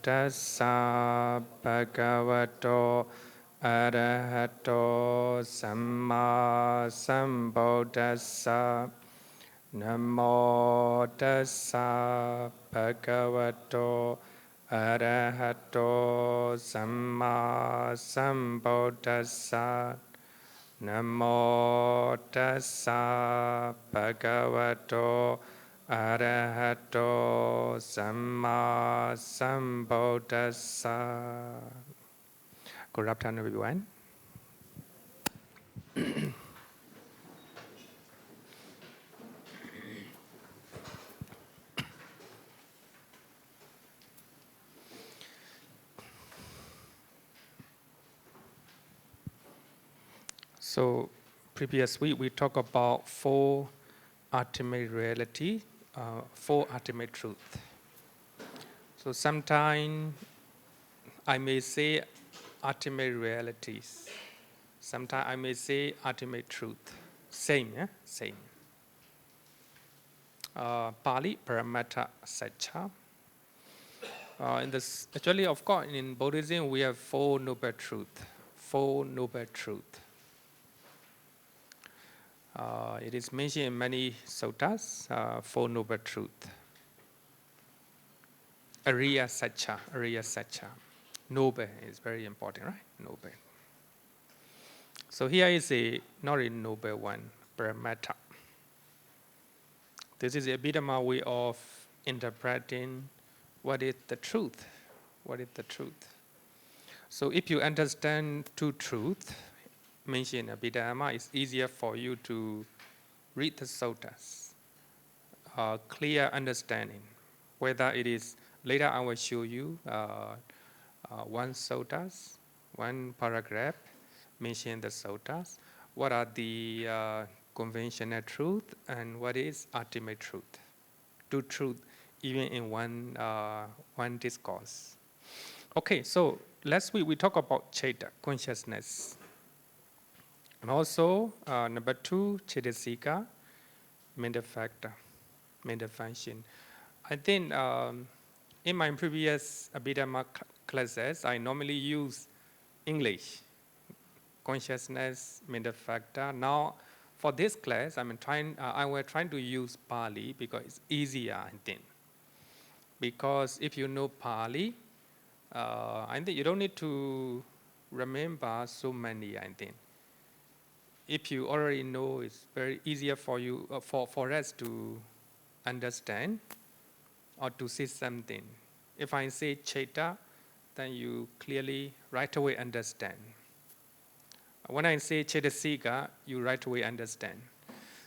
tassa bhagavato arahato samma sambuddhassa. Namo tassa bhagavato arahato samma sambuddhassa. Namo tassa bhagavato arahato samma sambuddhassa. Good afternoon, everyone. So, previous week we talked about four ultimate reality, four ultimate truth. So sometimes I may say ultimate realities. Sometimes I may say ultimate truth. Same, yeah? Same. Pali Paramata Satcha. Actually, of course, in Buddhism we have four noble truth. Four noble truth. It is mentioned in many suttas, four noble truth. Ariya Satcha. Noble is very important, right? Noble. So here is not a noble one, Paramata. This is a Abhidhamma way of interpreting what is the truth. What is the truth? So if you understand two truths mentioned in Abhidhamma, it's easier for you to read the suttas. Clear understanding. Whether it is, later I will show you one suttas, one paragraph mentioning the suttas. What are the conventional truth and what is ultimate truth? Two truth even in one discourse. Okay, so last week we talk about Chaita, consciousness. And also, number two, Cetasika, mental factor, mental function. I think in my previous Abhidhamma classes, I normally use English, consciousness, mental factor. Now, for this class, I was trying to use Pali because it's easier, I think. Because if you know Pali, I think you don't need to remember so many, I think. If you already know, it's very easier for you, for us to understand or to see something. If I say Chaita, then you clearly right away understand. When I say Cetasika, you right away understand.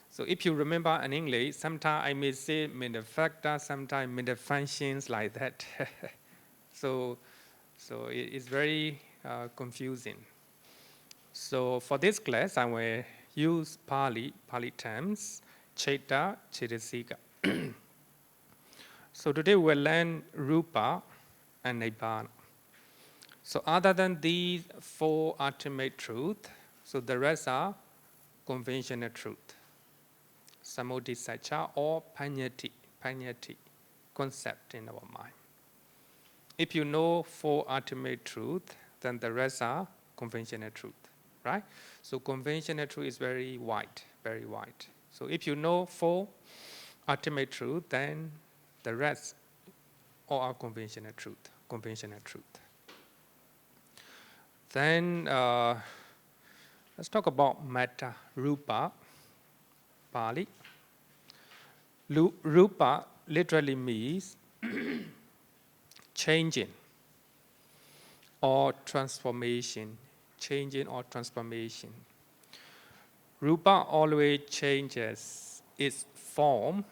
So if you remember in English, sometimes I may say mental factor, sometimes mental functions like that. So it's very confusing. So for this class, I will use Pali terms, Chaita, Cetasika. So today we will learn Rupa and Nibbana. So other than these four ultimate truths, so the rest are conventional truth. Samudhisacca or Panyati, concept in our mind. If you know four ultimate truths, then the rest are conventional truth, right? So conventional truth is very wide, very wide. So if you know four ultimate truth, then the rest all are conventional truth, Then let's talk about Metta, Rupa, Pali. Rupa literally means changing or transformation, Rupa always changes its form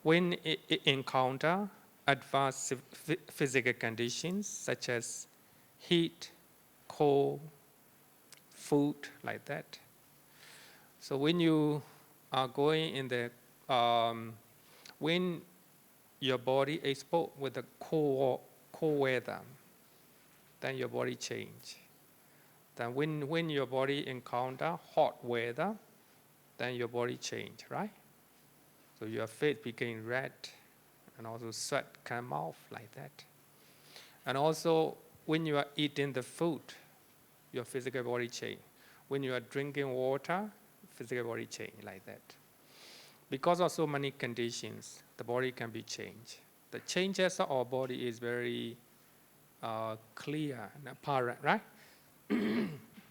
when it encounters adverse physical conditions such as heat, cold, food, like that. So when you are going in the, when your body is exposed with the cold weather, then your body change. Then when your body encounter hot weather, then your body change, right? So your face became red, and also sweat come off like that. And also, when you are eating the food, your physical body change. When you are drinking water, physical body change like that. Because of so many conditions, the body can be changed. The changes of our body is very clear and apparent, right?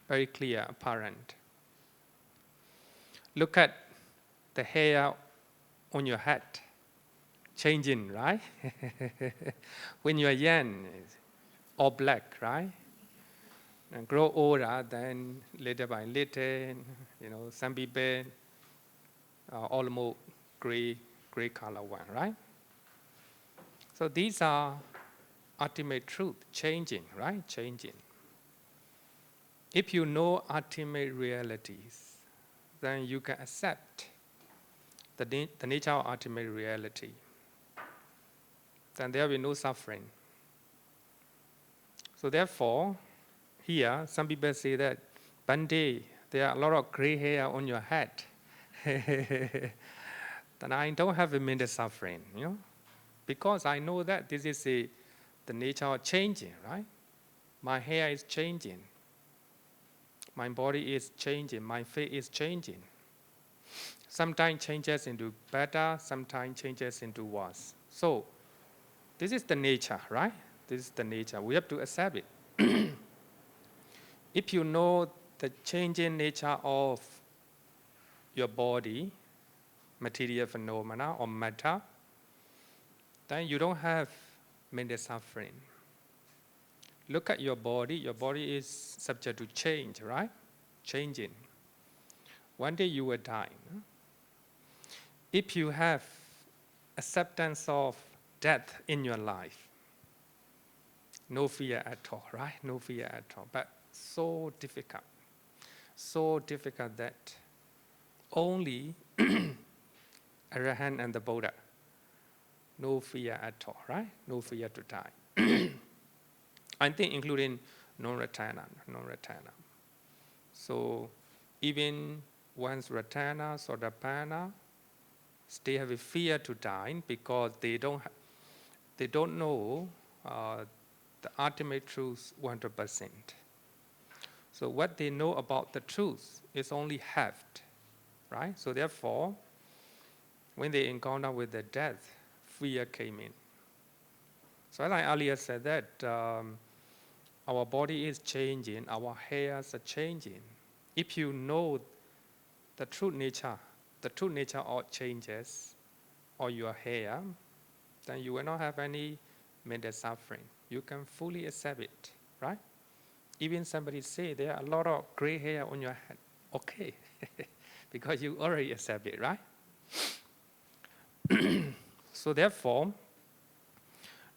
Very clear, apparent. Look at the hair on your head, changing, right? When you are young, it's all black, right? And grow older, then little by little, some people almost gray color one, right? So these are ultimate truth, changing, right? Changing. If you know ultimate realities, then you can accept the nature of ultimate reality. Then there will be no suffering. So therefore, here, some people say that, Bhante, there are a lot of gray hair on your head. Then I don't have a mental suffering, because I know that this is the nature of changing, right? My hair is changing. My body is changing. My face is changing. Sometimes changes into better, sometimes changes into worse. So this is the nature, right? This is the nature. We have to accept it. If you know the changing nature of your body, material phenomena or matter, then you don't have mental suffering. Look at your body. Your body is subject to change, right? Changing. One day you will die. If you have acceptance of death in your life, no fear at all, right? No fear at all. But so difficult that only Arahant and the Buddha, no fear at all, right? No fear to die. I think including non-Ratana. So even once Ratana, Sotapanna, still have a fear to die because they don't know the ultimate truth 100%. So what they know about the truth is only half, right? So therefore, when they encounter with the death, fear came in. So as I earlier said that our body is changing, our hairs are changing. If you know the true nature of changes or your hair, then you will not have any mental suffering. You can fully accept it, right? Even somebody say there are a lot of gray hair on your head. Okay, because you already accept it, right? So therefore,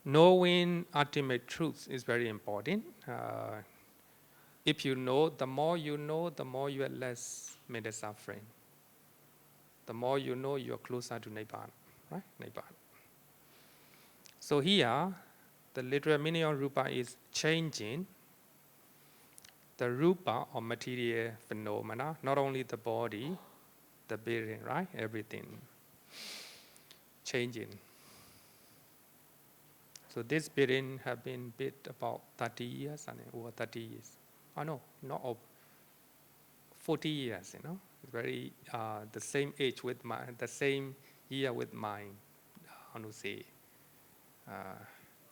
knowing ultimate truth is very important. If you know, the more you have less mental suffering. The more you know, you're closer to Nibbana, right? Nibbana. So here, the literal meaning of rupa is changing. The rupa or material phenomena, not only the body, the building, right? Everything changing. So this building have been built about 30 years, over 30 years. Oh no, not over 40 years, It's very the same age with the same year with my,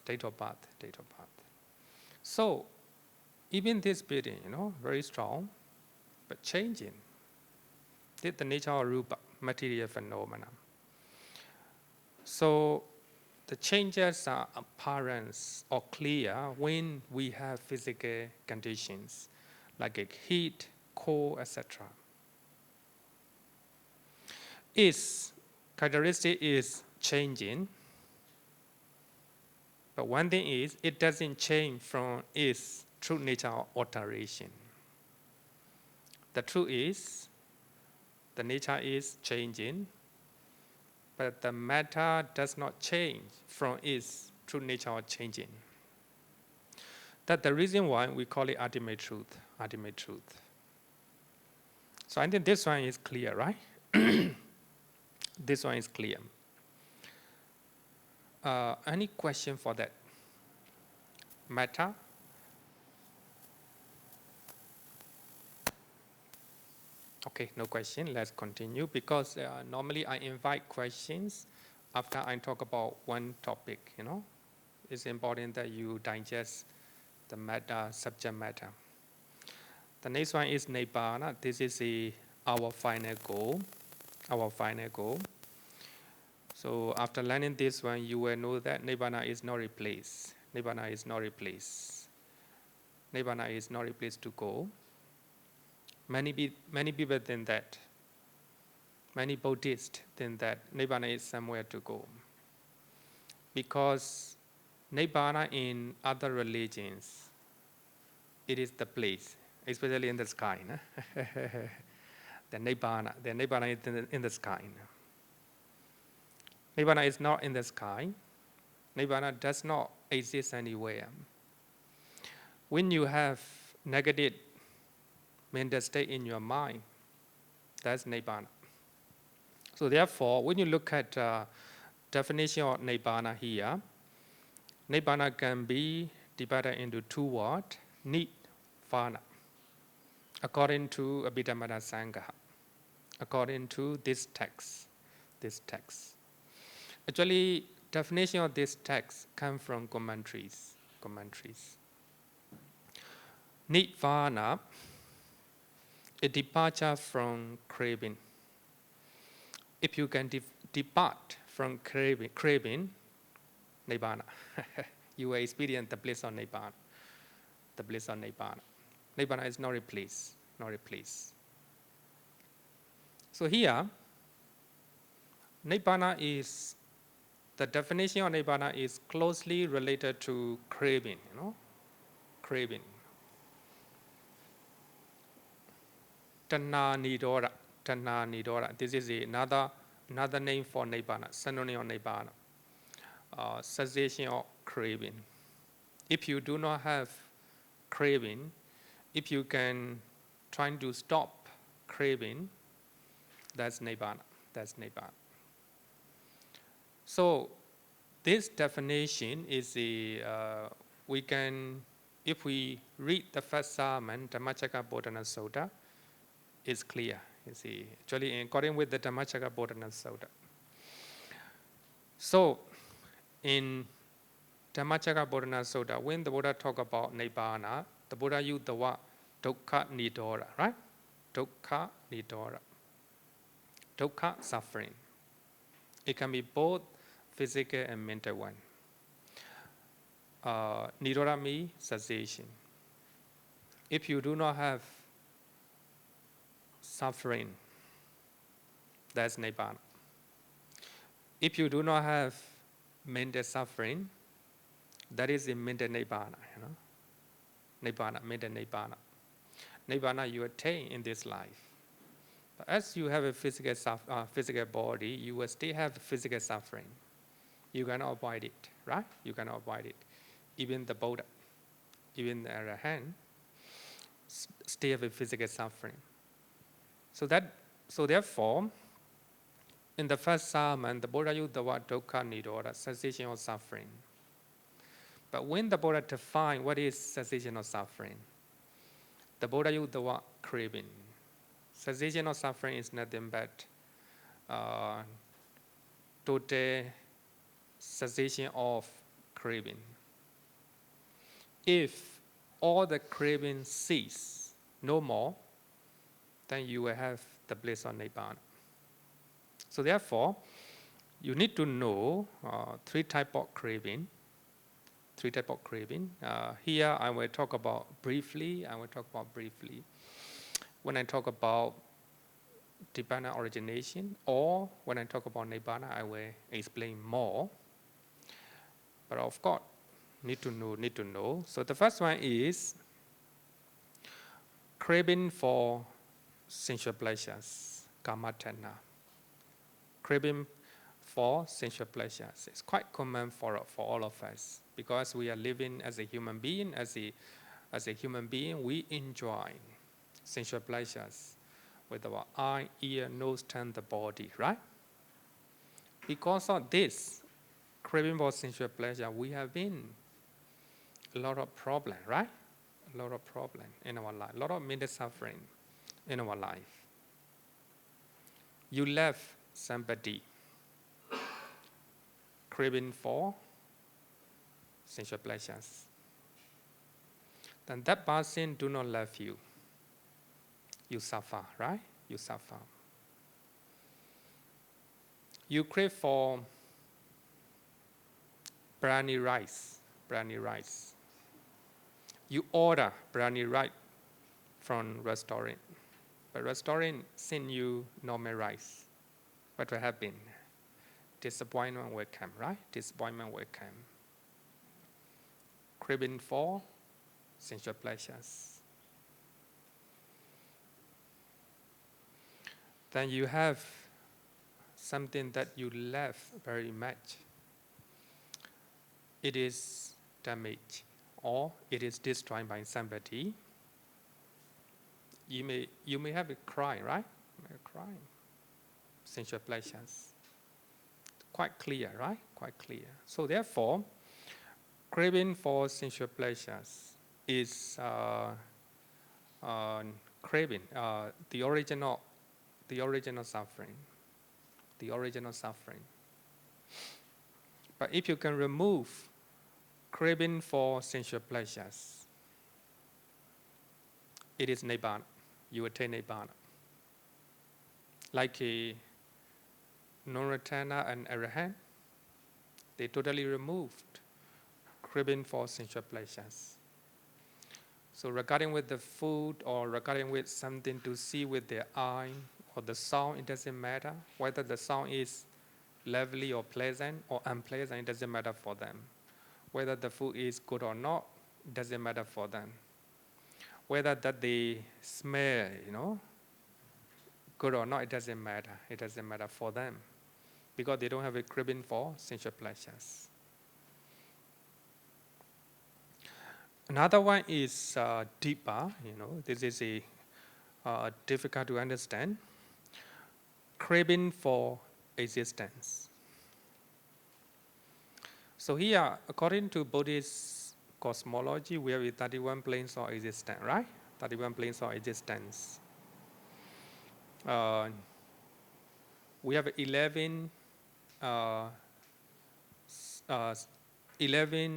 date of birth. So even this building, very strong, but changing. This is the nature of rupa, material phenomena. So the changes are apparent or clear when we have physical conditions like heat, cold, etc. Its characteristic is changing, but one thing is it doesn't change from its true nature or alteration. The truth is the nature is changing, but the matter does not change from its true nature or changing. That's the reason why we call it ultimate truth. Ultimate truth. So I think this one is clear, right? This one is clear. Any question for that? matter? Okay, no question. Let's continue because normally I invite questions after I talk about one topic. It's important that you digest the subject matter. The next one is Nibbana. This is our final goal. Our final goal. So after learning this one, you will know that Nibbana is not replaced. Nibbana is not replaced. Nibbana is not replaced to go. Many people think that. Many Buddhists think that Nibbana is somewhere to go. Because Nibbana in other religions, it is the place, especially in the sky. No? the Nibbana is in the sky. Nibbana is not in the sky. Nibbana does not exist anywhere. When you have negative mental state in your mind, that's Nibbana. So therefore, when you look at definition of Nibbana here, Nibbana can be divided into two words, Nirvana, according to Abhidhamma Sangha, according to this text. Actually, definition of this text comes from commentaries. Nirvana, a departure from craving. If you can depart from craving, Nibbana, you will experience the bliss of Nibbana. The bliss of Nibbana. Nibbana is not replaced. So here, Nibbana is, the definition of Nibbana is closely related to craving, craving. Tanha Nidora. This is another name for Nibbana, synonym of Nibbana. Cessation of craving. If you do not have craving, if you can try to stop craving, that's Nibbana. So this definition is we can, if we read the first sermon, Dhammacakkappavattana Sutta, is clear. You see, actually, according with the Dhammacakkappavattana Sutta. So, in Dhammacakkappavattana Sutta, when the Buddha talk about Nibbana, the Buddha used the word dukkha nidora, right? Dukkha nidora. Dukkha, suffering. It can be both physical and mental one. Nidora means cessation. If you do not have suffering, that's Nibbana. If you do not have mental suffering, that is in mental Nibbana. Nibbana, mental Nibbana. Nibbana you attain in this life. But as you have a physical body, you will still have physical suffering. You cannot avoid it, right? You cannot avoid it. Even the Buddha, even the Arahant, still have a physical suffering. So therefore, in the first sermon, the Buddha used the word dukkha nidora, cessation of suffering. But when the Buddha defined what is cessation of suffering, the Buddha used the word craving. Cessation of suffering is nothing but total cessation of craving. If all the craving cease, no more, then you will have the bliss of Nibbana. So therefore, you need to know three types of craving. Here I will talk about briefly. When I talk about Nibbana origination, or when I talk about Nibbana, I will explain more. But of course, need to know. So the first one is craving for sensual pleasures, kama tanha. Craving for sensual pleasures. It's quite common for all of us because we are living as a human being. As a human being, we enjoy sensual pleasures with our eye, ear, nose, tongue, the body, right? Because of this craving for sensual pleasure, we have been a lot of problem, right? A lot of problem in our life, a lot of mental suffering in our life. You left somebody craving for sensual pleasures. Then that person do not love you. You suffer, right? You suffer. You crave for biryani rice. You order biryani rice from restaurant, but restaurant send you normal rice. What will happen? Disappointment will come, right? Disappointment will come. Craving for sensual pleasures. Then you have something that you love very much. It is damaged or it is destroyed by somebody. You may have a cry, right? Cry. Sensual pleasures. Quite clear, right? Quite clear. So therefore, craving for sensual pleasures is craving, the original suffering. The original suffering. But if you can remove craving for sensual pleasures, it is nibbana. You attain nibbana. Like a Nonratana and Arahant, they totally removed craving for sensual pleasures. So regarding with the food or regarding with something to see with their eye or the sound, it doesn't matter. Whether the sound is lovely or pleasant or unpleasant, it doesn't matter for them. Whether the food is good or not, it doesn't matter for them. Whether that they smell, good or not, it doesn't matter. It doesn't matter for them because they don't have a craving for sensual pleasures. Another one is deeper. This is difficult to understand. Craving for existence. So here, according to Buddhist cosmology, we have 31 planes of existence, right? 31 planes of existence. We have 11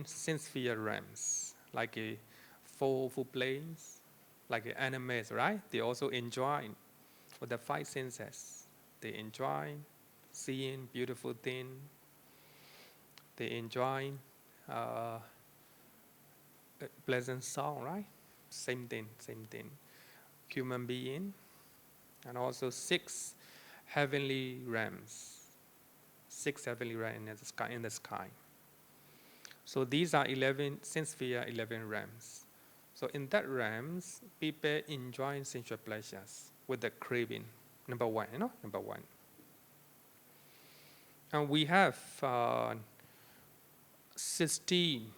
sense-sphere realms, like a four planes, like animals, right? They also enjoy with the five senses. They enjoy seeing beautiful things. They enjoy pleasant sound, right? Same thing. Human being, and also 6 heavenly realms. 6 heavenly realms in the sky. So these are 11 sense-sphere, 11 realms. So in that realms, people enjoy sensual pleasures with the craving. Number one. And we have 16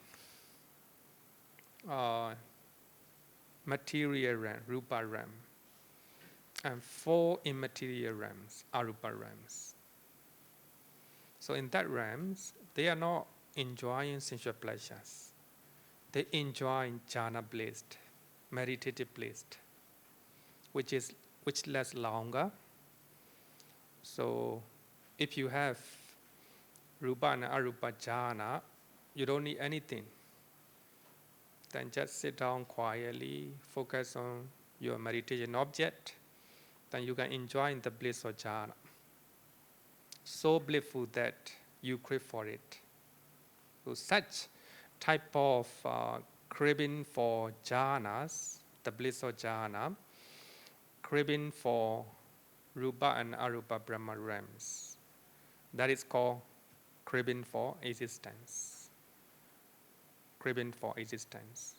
material realms, rupa realm, and 4 immaterial realms, arupa realms. So in that realms, they are not enjoying sensual pleasures. They enjoy jhana bliss, meditative bliss, which lasts longer. So if you have rupa and arupa jhana, you don't need anything. Then just sit down quietly, focus on your meditation object, then you can enjoy the bliss of jhana. So blissful that you crave for it. So such type of craving for jhanas, the bliss of jhana, craving for rupa and arupa brahma realms. That is called craving for existence. Craving for existence.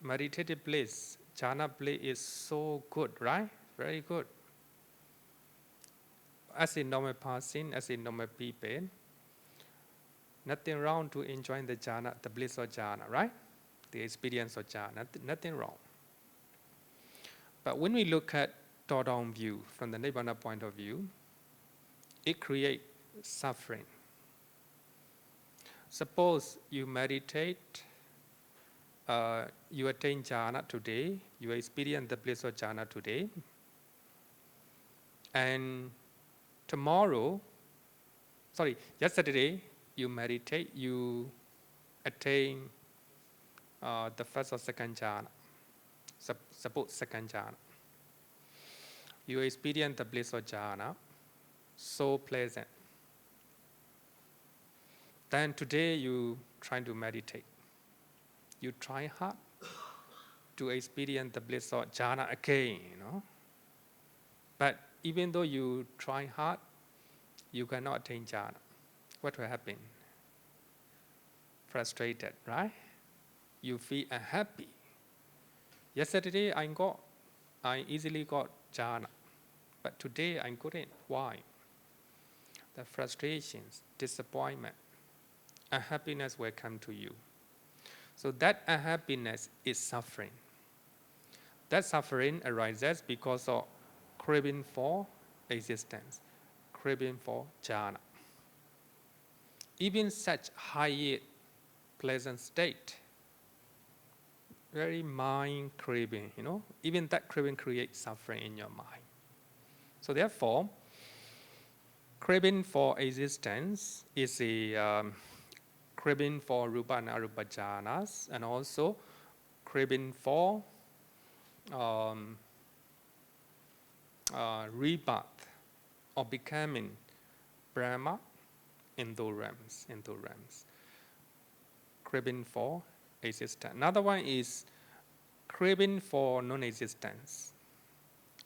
Meditative bliss, jhana bliss is so good, right? Very good. As a normal person, as a normal people, nothing wrong to enjoy the jhana, the bliss of jhana, right? The experience of jhana, nothing wrong. But when we look at top-down view, from the Nibbana point of view, it creates suffering. Suppose you meditate you attain jhana today, you experience the bliss of jhana today, and yesterday you meditate, you attain the first or second jhana, suppose second jhana. You experience the bliss of jhana, so pleasant. Then today you try to meditate. You try hard to experience the bliss of jhana again, But even though you try hard, you cannot attain jhana. What will happen? Frustrated, right? You feel unhappy. Yesterday I easily got jhana, but today I couldn't. Why? The frustrations, disappointment, unhappiness will come to you. So that unhappiness is suffering. That suffering arises because of craving for existence, craving for jhana. Even such high pleasant state, very mind craving, even that craving creates suffering in your mind. So therefore, craving for existence is a craving for rupa and arupa jhanas, and also craving for rebirth or becoming Brahma in those realms. Craving for existence. Another one is craving for non-existence.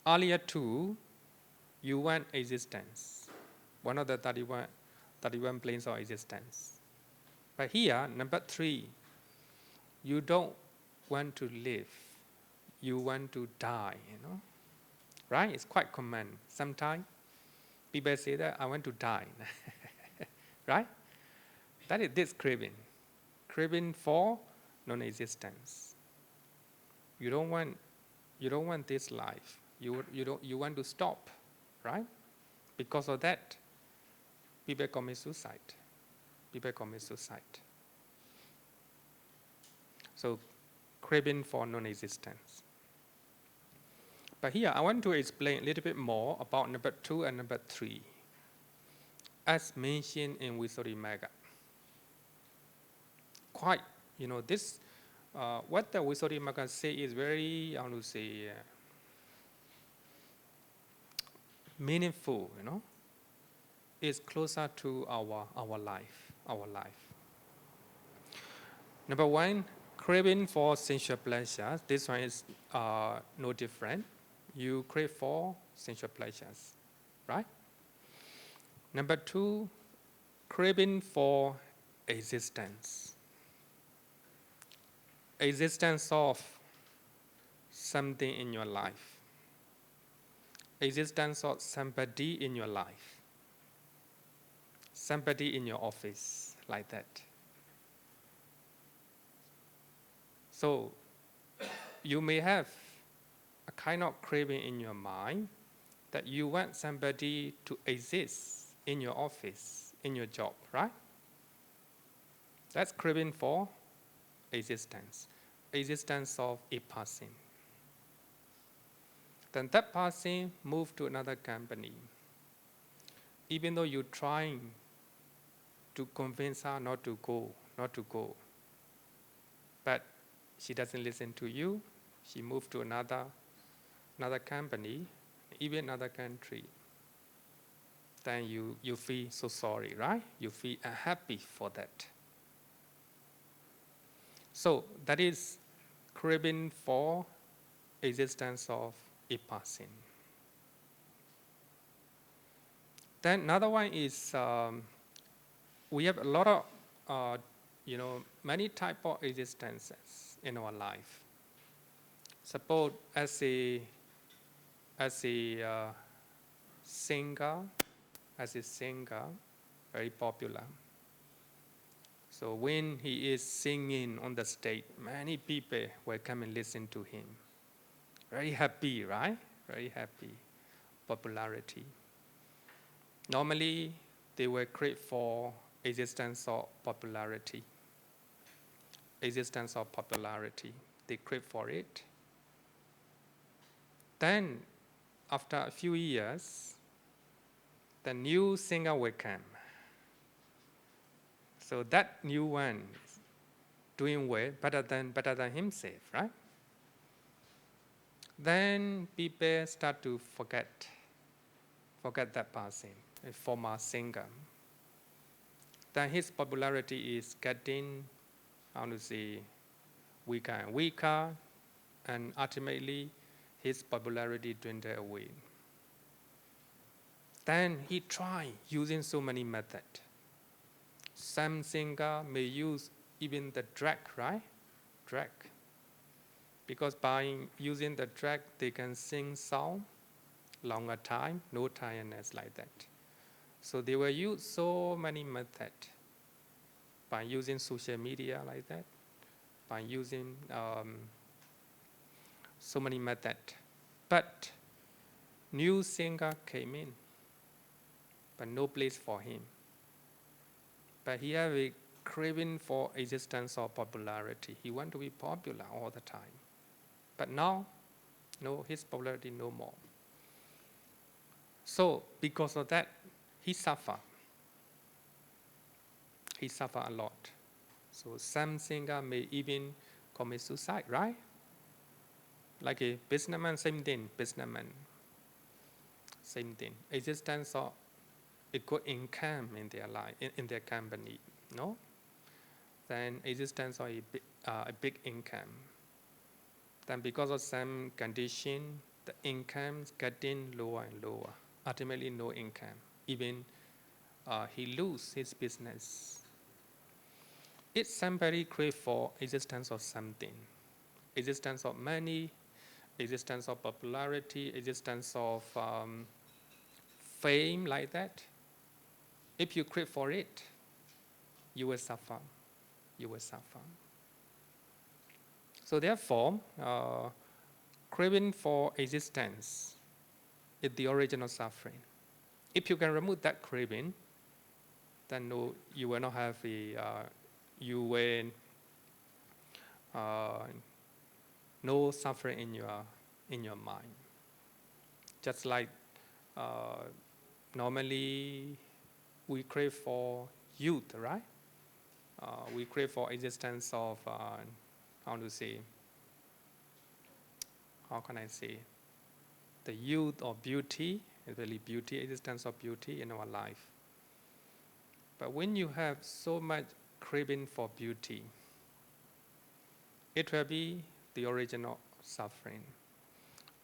Earlier two, you want existence. One of the 31 planes of existence. But here, number 3, you don't want to live. You want to die, Right? It's quite common. Sometimes people say that I want to die. Right? That is this craving. Craving for non-existence. You don't want this life. You want to stop, right? Because of that, people commit suicide. So, craving for non-existence. But here, I want to explain a little bit more about number 2 and number 3, as mentioned in Visuddhimagga. Quite, this, what the Visuddhimagga say is very, meaningful, is closer to our life. Number 1, craving for sensual pleasures. This one is no different. You crave for sensual pleasures, right? Number 2, craving for existence. Existence of something in your life. Existence of somebody in your life. Somebody in your office, like that. So, you may have a kind of craving in your mind that you want somebody to exist in your office, in your job, right? That's craving for existence of a person. Then that person moved to another company. Even though you're trying to convince her not to go, but she doesn't listen to you, she moved to another company, even another country. Then you feel so sorry, right? You feel unhappy for that. So that is craving for existence of a person. Then another one is we have a lot of many type of existences in our life. Suppose as a singer, very popular. So when he is singing on the stage, many people will come and listen to him. Very happy, right? Very happy. Popularity. Normally, they will crave for existence of popularity. existence of popularity. They crave for it. Then, after a few years, the new singer will come. So that new one is doing well, better than himself, right? Then people start to forget that person, a former singer. Then his popularity is getting, weaker and weaker, and ultimately his popularity dwindled away. Then he tried using so many methods. Some singer may use even the drag, right? Drag. Because by using the drag, they can sing song longer time, no tiredness like that. So they will use so many methods by using social media like that, by using so many methods. But new singer came in, but no place for him. But he have a craving for existence or popularity. He want to be popular all the time. But now, no, his popularity no more. So because of that, he suffer. He suffer a lot. So some singer may even commit suicide, right? Like a businessman, same thing, businessman. Same thing. Existence of a good income in their life, in their company, no? Then existence of a big income. Then because of some condition, the income's getting lower and lower. Ultimately, no income. Even he lose his business. If somebody crave for existence of something, existence of money, existence of popularity, existence of fame like that, if you crave for it, you will suffer. You will suffer. So therefore, craving for existence is the original suffering. If you can remove that craving, then no, you will not have no suffering in your mind. Just like normally we crave for youth, right? We crave for existence of how can I say, the youth or beauty, really beauty, existence of beauty in our life. But when you have so much craving for beauty, it will be the original suffering.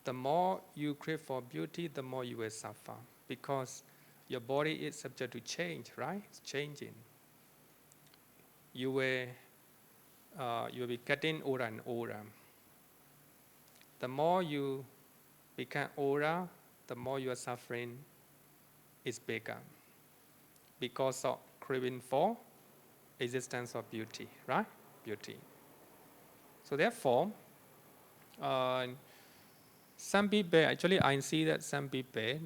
The more you crave for beauty, the more you will suffer, because your body is subject to change, right? It's changing. You will be getting older and older. The more you become older, the more your suffering is bigger, because of craving for existence of beauty, right? Beauty. So therefore, some people, actually I see that some people,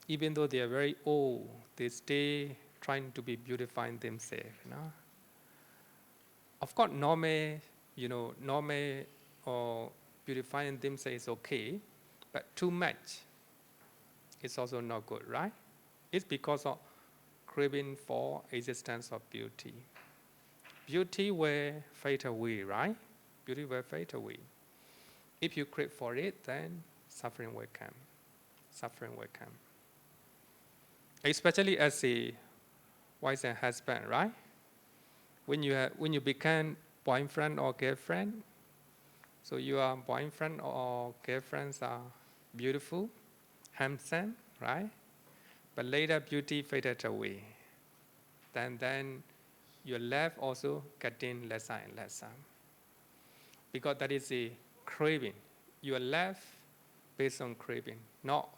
even though they are very old, they stay trying to be beautifying themselves, you know. Of course, normal or beautifying themselves is okay, but too much is also not good, right? It's because of craving for existence of beauty. Beauty will fade away, right? Beauty will fade away. If you crave for it, then suffering will come. Suffering will come. Especially as a wife and husband, right? When you become boyfriend or girlfriend, so your boyfriend or girlfriends are beautiful, handsome, right? But later beauty faded away. Then your love also getting lesser and lesser. Because that is a craving. Your love based on craving, not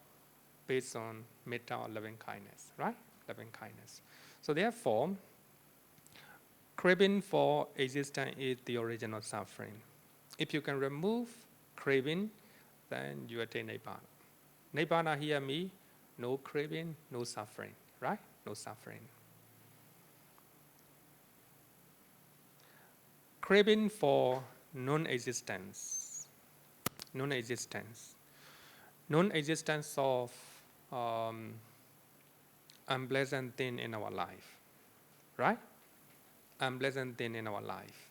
based on metta or loving kindness, right? Loving kindness. So therefore, craving for existence is the original suffering. If you can remove craving, then you attain Nibbana. Nibbana here means no craving, no suffering, right? No suffering. craving for non-existence, non-existence, non-existence of unpleasant thing in our life, right? Unpleasant thing in our life.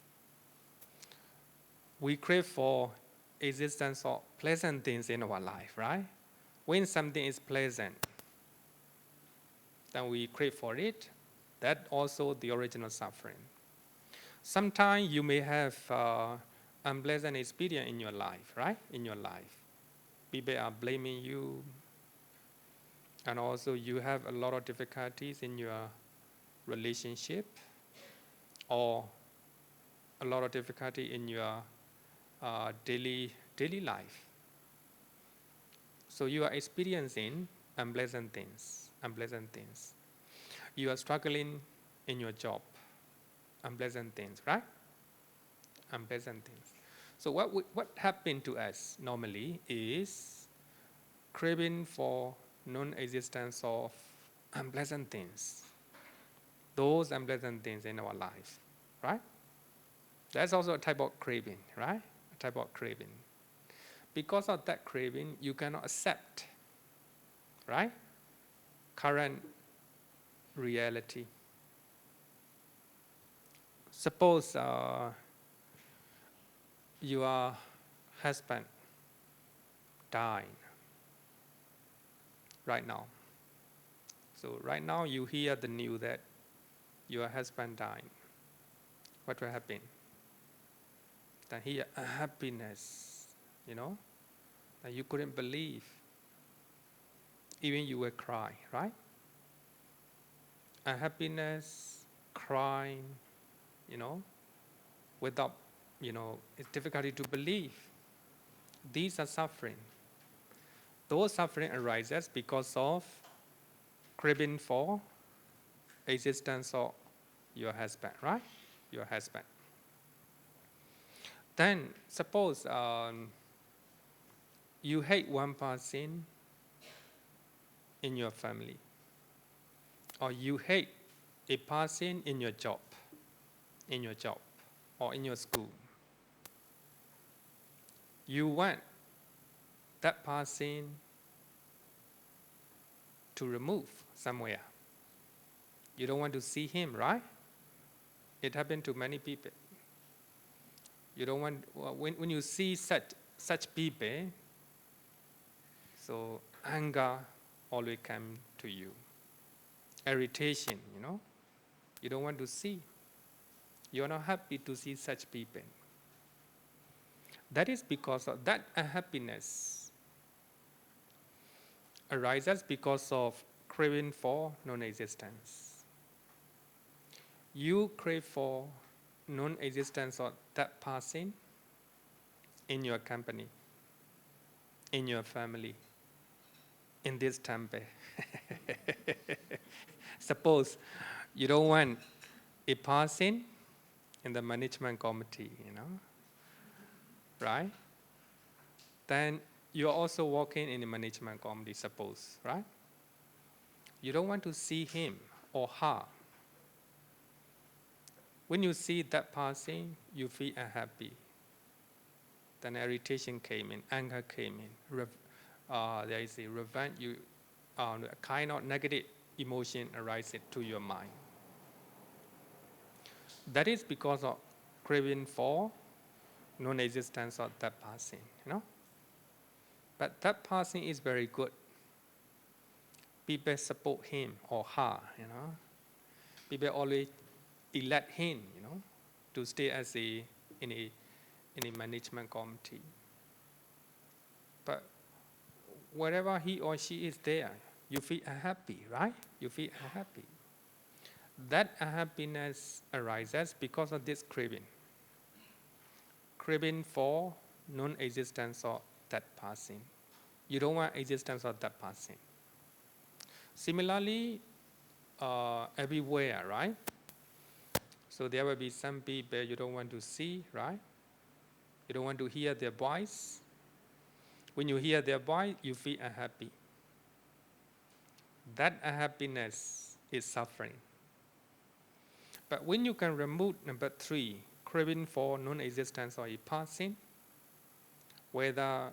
We crave for existence of pleasant things in our life, right? When something is pleasant, then we crave for it. That also the original suffering. Sometimes you may have unpleasant experience in your life, right? In your life. People are blaming you, and also you have a lot of difficulties in your relationship, or a lot of difficulty in your daily life. So you are experiencing unpleasant things, unpleasant things. You are struggling in your job, unpleasant things, right? Unpleasant things. So what happened to us normally is craving for non-existence of unpleasant things. Those unpleasant things in our life, right? That's also a type of craving, right? A type of craving. Because of that craving, you cannot accept, right? Current reality. Suppose your husband died right now. So right now you hear the news that your husband died. What will happen? Then here a happiness, that you couldn't believe. Even you will cry, right? A happiness, crying, without, it's difficult to believe. These are suffering. Those suffering arises because of craving for existence of your husband, right? Your husband. Then suppose you hate one person in your family, or you hate a person in your job, or in your school. You want that person to remove somewhere. You don't want to see him, right? It happened to many people. You don't want, when you see such people, so anger always comes to you. Irritation, you don't want to see. You are not happy to see such people. That is because of that unhappiness arises because of craving for non-existence. You crave for non-existence of that person in your company, in your family, in this temple. Suppose you don't want a person in the management committee, right? Then you're also working in the management committee, suppose, right? You don't want to see him or her. When you see that person, you feel unhappy. Then irritation came in, anger came in. There is a revenge, a kind of negative emotion arises to your mind. That is because of craving for non-existence of that person, But that person is very good. People support him or her, People always elect him, to stay as in a management committee. But wherever he or she is there, you feel unhappy, right? You feel unhappy. That unhappiness arises because of this craving. Craving for non-existence of that person. You don't want existence of that person. Similarly, everywhere, right? So there will be some people you don't want to see, right? You don't want to hear their voice. When you hear their voice, you feel unhappy. That unhappiness is suffering. But when you can remove number 3, craving for non-existence or a passing, whether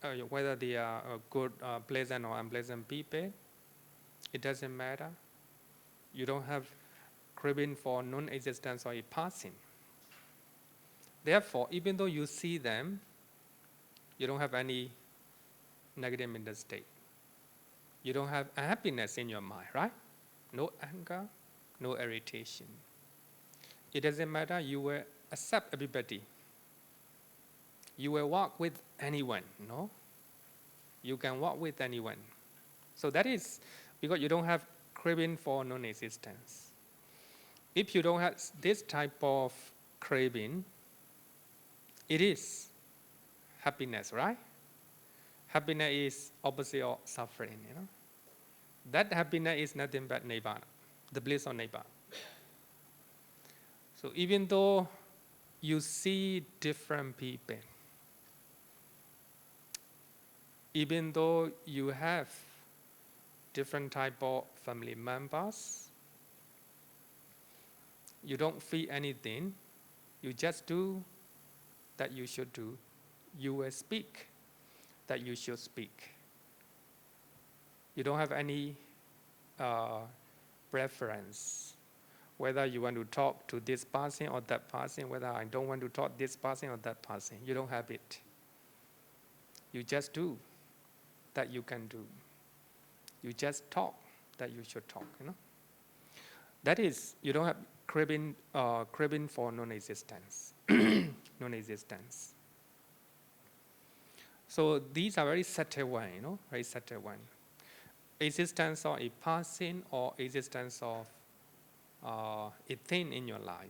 they are good, pleasant or unpleasant people, it doesn't matter. You don't have craving for non-existence or a passing. Therefore, even though you see them, you don't have any negative mental state. You don't have unhappiness in your mind, right? No anger, no irritation. It doesn't matter, you will accept everybody. You will walk with anyone, no? You can walk with anyone. So that is because you don't have craving for non-existence. If you don't have this type of craving, it is happiness, right? Happiness is opposite of suffering, you know. That happiness is nothing but Nibbana, the bliss of Nibbana. So even though you see different people, even though you have different type of family members, you don't feel anything, you just do that you should do. You will speak that you should speak. You don't have any preference, whether you want to talk to this person or that person, whether I don't want to talk to this person or that person. You don't have it. You just do that you can do. You just talk that you should talk, you know. That is, you don't have craving for non-existence. Non-existence. So these are very subtle one, you know, very subtle one. Existence of a person or existence of a thing in your life.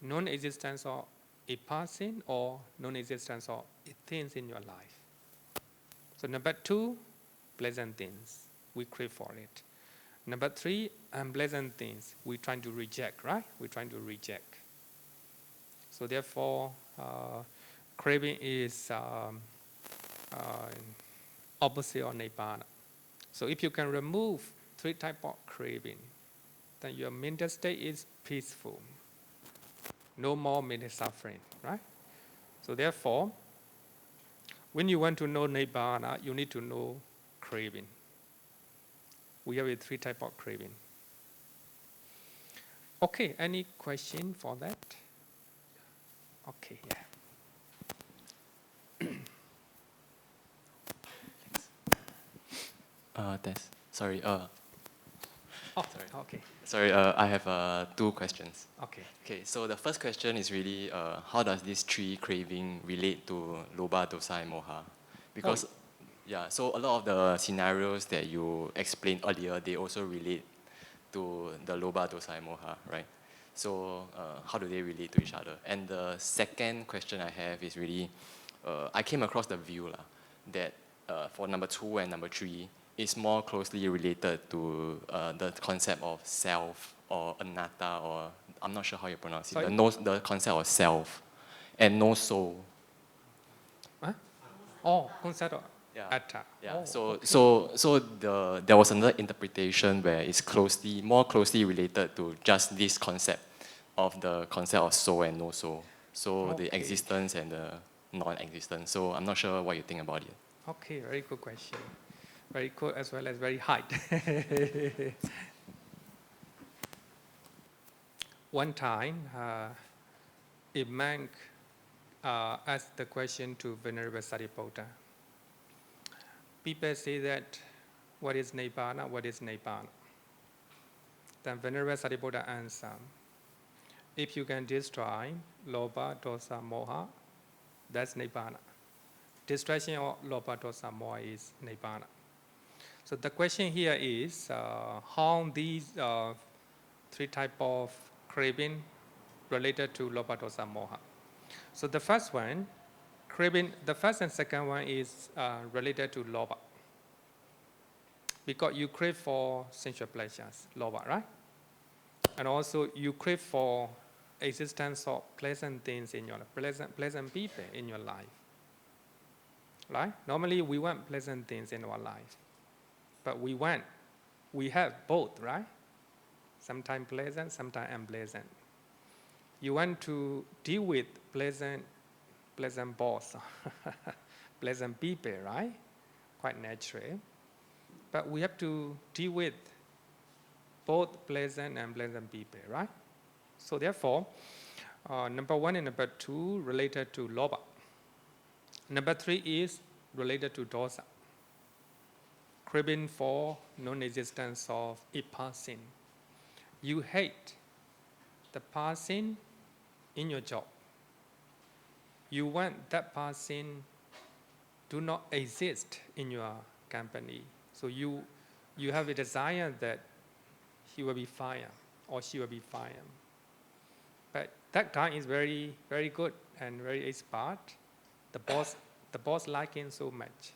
Non-existence of a person or non-existence of a things in your life. So number 2, pleasant things, we crave for it. Number 3, unpleasant things, we try to reject, right? We try to reject. So therefore, craving is opposite of Nibbana. So if you can remove 3 types of craving, then your mental state is peaceful. No more mental suffering, right? So therefore, when you want to know Nibbana, you need to know craving. We have 3 types of craving. Okay, any question for that? Okay, yeah. Thanks. Sorry. Oh, sorry. okay. Sorry, I have 2 questions. Okay. Okay, so the first question is really, how does this 3 craving relate to Lobha, Dosa, and Moha? Because, yeah, so a lot of the scenarios that you explained earlier, they also relate to the Lobha, Dosa, and Moha, right? So how do they relate to each other? And the second question I have is really, I came across the view that for number 2 and number 3, is more closely related to the concept of self or anatta, or I'm not sure how you pronounce it. The concept of self and no soul. Huh? Oh, concept of atta. Yeah. Oh, so there was another interpretation where it's more closely related to just this concept of the concept of soul and no soul. So the existence and the non-existence. So I'm not sure what you think about it. Okay, very good question. Very good as well as very hard. One time, a monk asked the question to Venerable Sariputta. People say that, what is Nibbana? What is Nibbana? Then Venerable Sariputta answered, if you can destroy Lobha, Dosa, Moha, that's Nibbana. Destruction of Lobha, Dosa, Moha is Nibbana. So the question here is how these 3 types of craving related to Lobha, Dosa, Moha. So the first one, craving, the first and second one is related to Lobha. Because you crave for sensual pleasures, Lobha, right? And also you crave for existence of pleasant things in your life, pleasant people in your life. Right? Normally we want pleasant things in our life. But we have both, right? Sometimes pleasant, sometimes unpleasant. You want to deal with pleasant boss, pleasant people, right? Quite natural. But we have to deal with both pleasant and pleasant people, right? So therefore, number 1 and number 2 related to lobha. Number 3 is related to dosa, craving for non-existence of a person. You hate the person in your job. You want that person do not exist in your company. So you have a desire that he will be fired or she will be fired. But that guy is very, very good and very expert. The boss like him so much.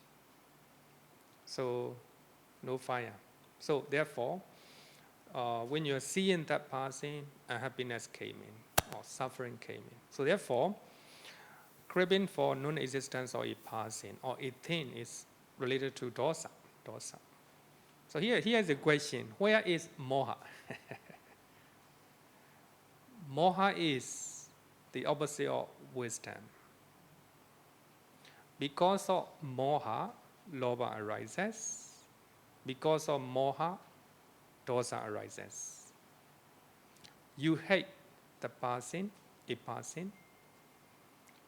So no fire. So therefore, when you're seeing that person, unhappiness came in or suffering came in. So therefore, craving for non-existence of a person or a thing is related to dosa. So here is a question: where is moha? Moha is the opposite of wisdom. Because of moha, lobha arises. Because of moha, dosa arises. You hate the person, a person.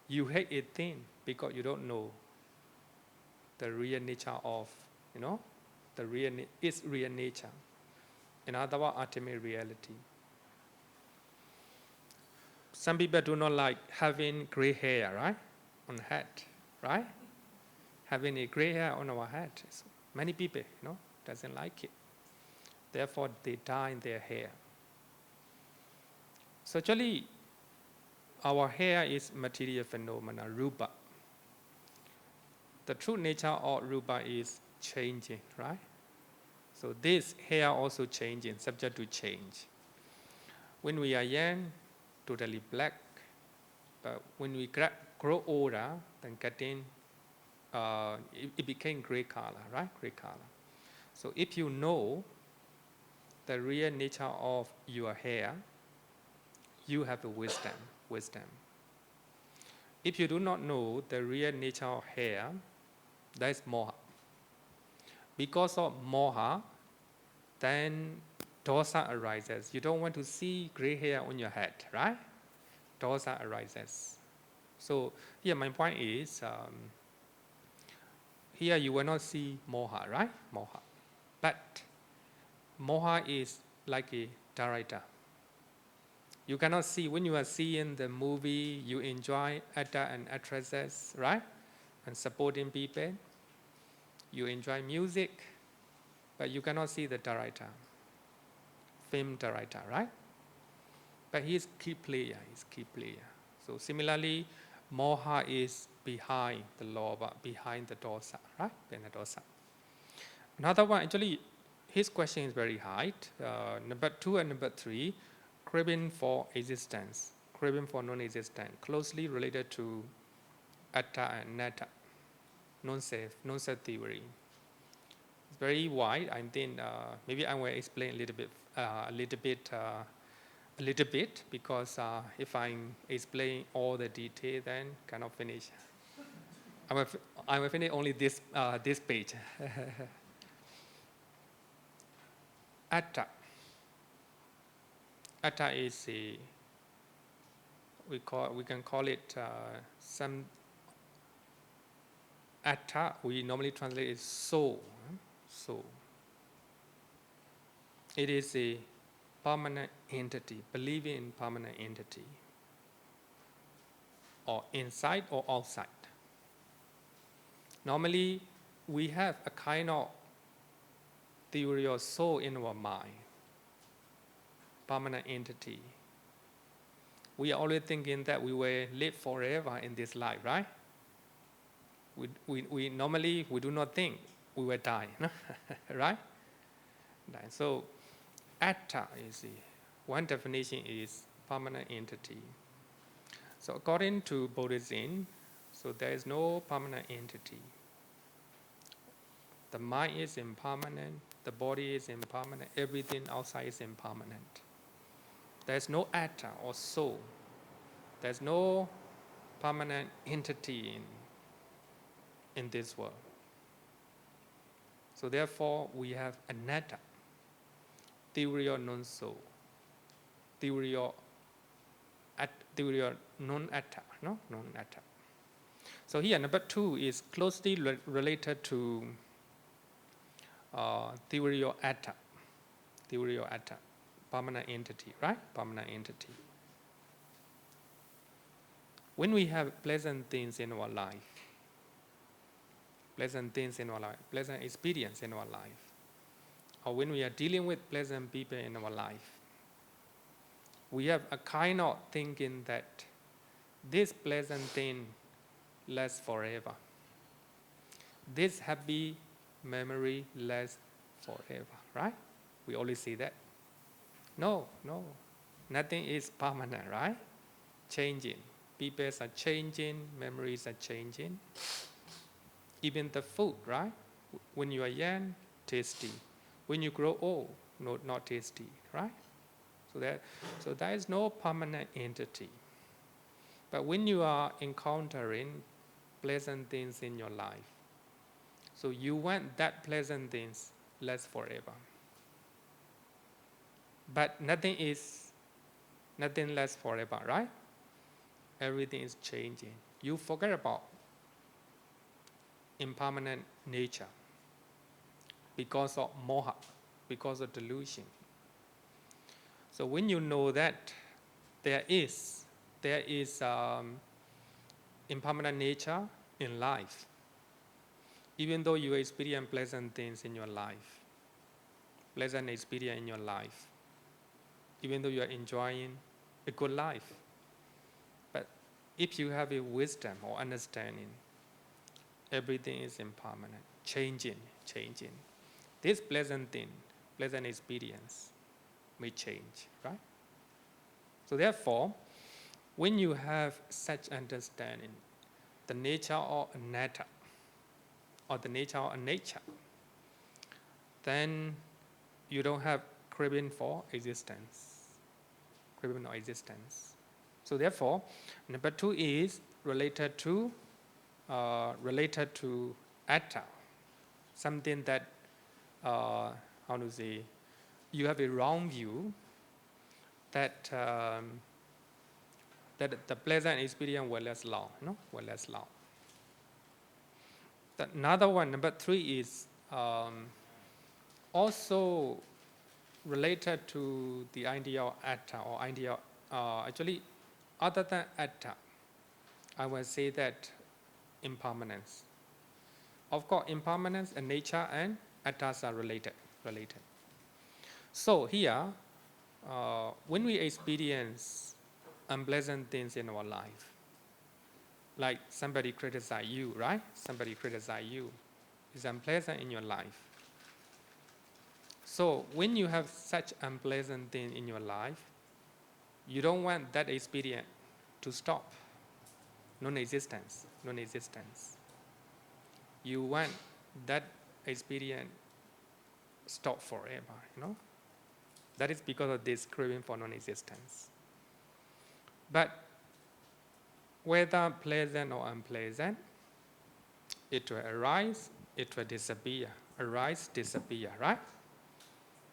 You hate a thing because you don't know the real nature of, its real nature. In other words, ultimate reality. Some people do not like having gray hair, right? On head, right? Having a gray hair on our head. So many people, doesn't like it. Therefore, they dye their hair. So actually, our hair is material phenomena, rupa. The true nature of rupa is changing, right? So this hair also changing, subject to change. When we are young, totally black. But when we grow older, then it became gray color, right? Gray color. So if you know the real nature of your hair, you have a wisdom. If you do not know the real nature of hair, that is moha. Because of moha, then dosa arises. You don't want to see gray hair on your head, right? Dosa arises. So here my point is, here you will not see moha, right? Moha. But moha is like a director. You cannot see, when you are seeing the movie, you enjoy actor and actresses, right? And supporting people. You enjoy music, but you cannot see the director, film director, right? But he is key player, So similarly, moha is behind the lobha, behind the dosa, right? Behind the dosa. Another one, actually, his question is very high. Number 2 and number 3, craving for existence, craving for non-existence, closely related to atta and natta, non-self theory. It's very wide. I think maybe I will explain a little bit, because if I explain all the detail, then cannot finish. I will finish only this page. Atta. Atta is we can call it some atta. We normally translate it soul. Soul. It is a permanent entity, believing in permanent entity, or inside or outside. Normally, we have a kind of theory of soul in our mind, permanent entity. We are always thinking that we will live forever in this life, right? We normally do not think we will die, right? So, atta is one definition is permanent entity. So according to Buddhism, so there is no permanent entity. The mind is impermanent, the body is impermanent, everything outside is impermanent. There is no atta or soul There's no permanent entity in this world. So therefore, we have anatta, theory of non-soul, theory of non-atta, no? Non-atta. So here, number 2 is closely related to theory of atta, permanent entity, right? Permanent entity. When we have pleasant things in our life, pleasant experience in our life, or when we are dealing with pleasant people in our life, we have a kind of thinking that this pleasant thing lasts forever. This happy memory lasts forever, right? We always say that. No, nothing is permanent, right? Changing. People are changing, memories are changing. Even the food, right? When you are young, tasty. When you grow old, not tasty, right? So there is no permanent entity. But when you are encountering pleasant things in your life, so you want that pleasant things last forever. But nothing lasts forever, right? Everything is changing. You forget about impermanent nature because of moha, because of delusion. So when you know that there is impermanent nature in life, even though you experience pleasant things in your life, pleasant experience in your life, even though you are enjoying a good life, but if you have a wisdom or understanding, everything is impermanent, changing. This pleasant thing, pleasant experience may change, right? So therefore, when you have such understanding, the nature of anatta, or the nature of nature, then you don't have craving for existence. So therefore, number 2 is related to atta, something that you have a wrong view that the pleasant experience will last long, will last long. Another one, number 3, is also related to the idea of atta, or idea actually other than atta, I will say that impermanence. Of course, impermanence and nature and attas are related. So here, when we experience unpleasant things in our life, like somebody criticize you, right? Somebody criticize you. It's unpleasant in your life. So when you have such unpleasant thing in your life, you don't want that experience to stop. Non-existence. You want that experience stop forever, That is because of this craving for non-existence. But whether pleasant or unpleasant, it will arise, it will disappear. Arise, disappear, right?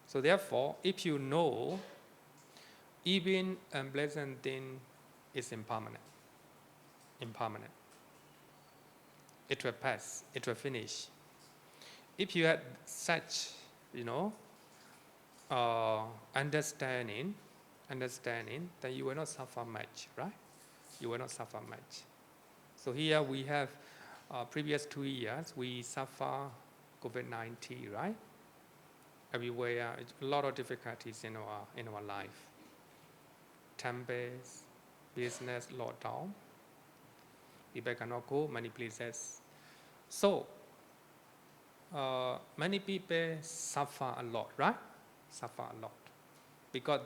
So therefore, if you know even unpleasant thing is impermanent, it will pass, it will finish. If you had such, understanding, then you will not suffer much, right? You will not suffer much. So here we have previous 2 years, we suffer COVID-19, right? Everywhere, a lot of difficulties in our life. Tempest, business lockdown. People cannot go many places. So many people suffer a lot, right? Suffer a lot because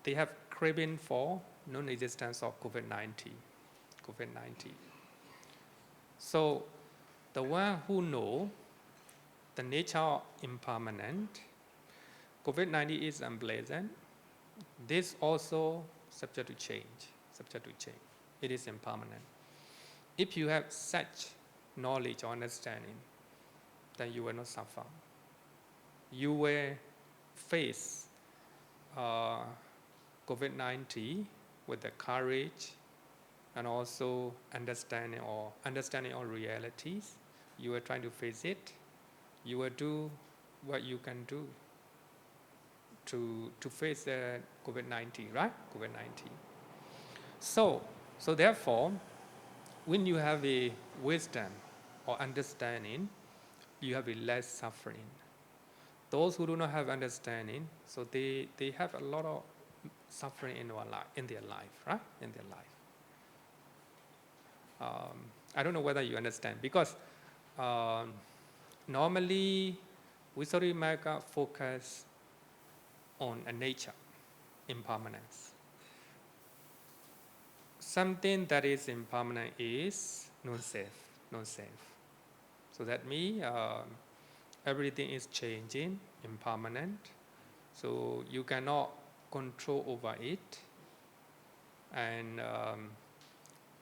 they have craving for non-existence of COVID-19. So the one who know the nature of impermanent, COVID-19 is unpleasant. This also subject to change. subject to change. It is impermanent. If you have such knowledge or understanding, then you will not suffer. You will face COVID-19 with the courage and also understanding all realities. You are trying to face it. You will do what you can do to face the COVID-19, right? COVID-19. So therefore, when you have a wisdom or understanding, you have a less suffering. Those who do not have understanding, so they have a lot of suffering in their life, right? In their life. I don't know whether you understand, because normally Visuddhimagga focus on a nature, impermanence. Something that is impermanent is non-self. So that means everything is changing, impermanent. So you cannot control over it, and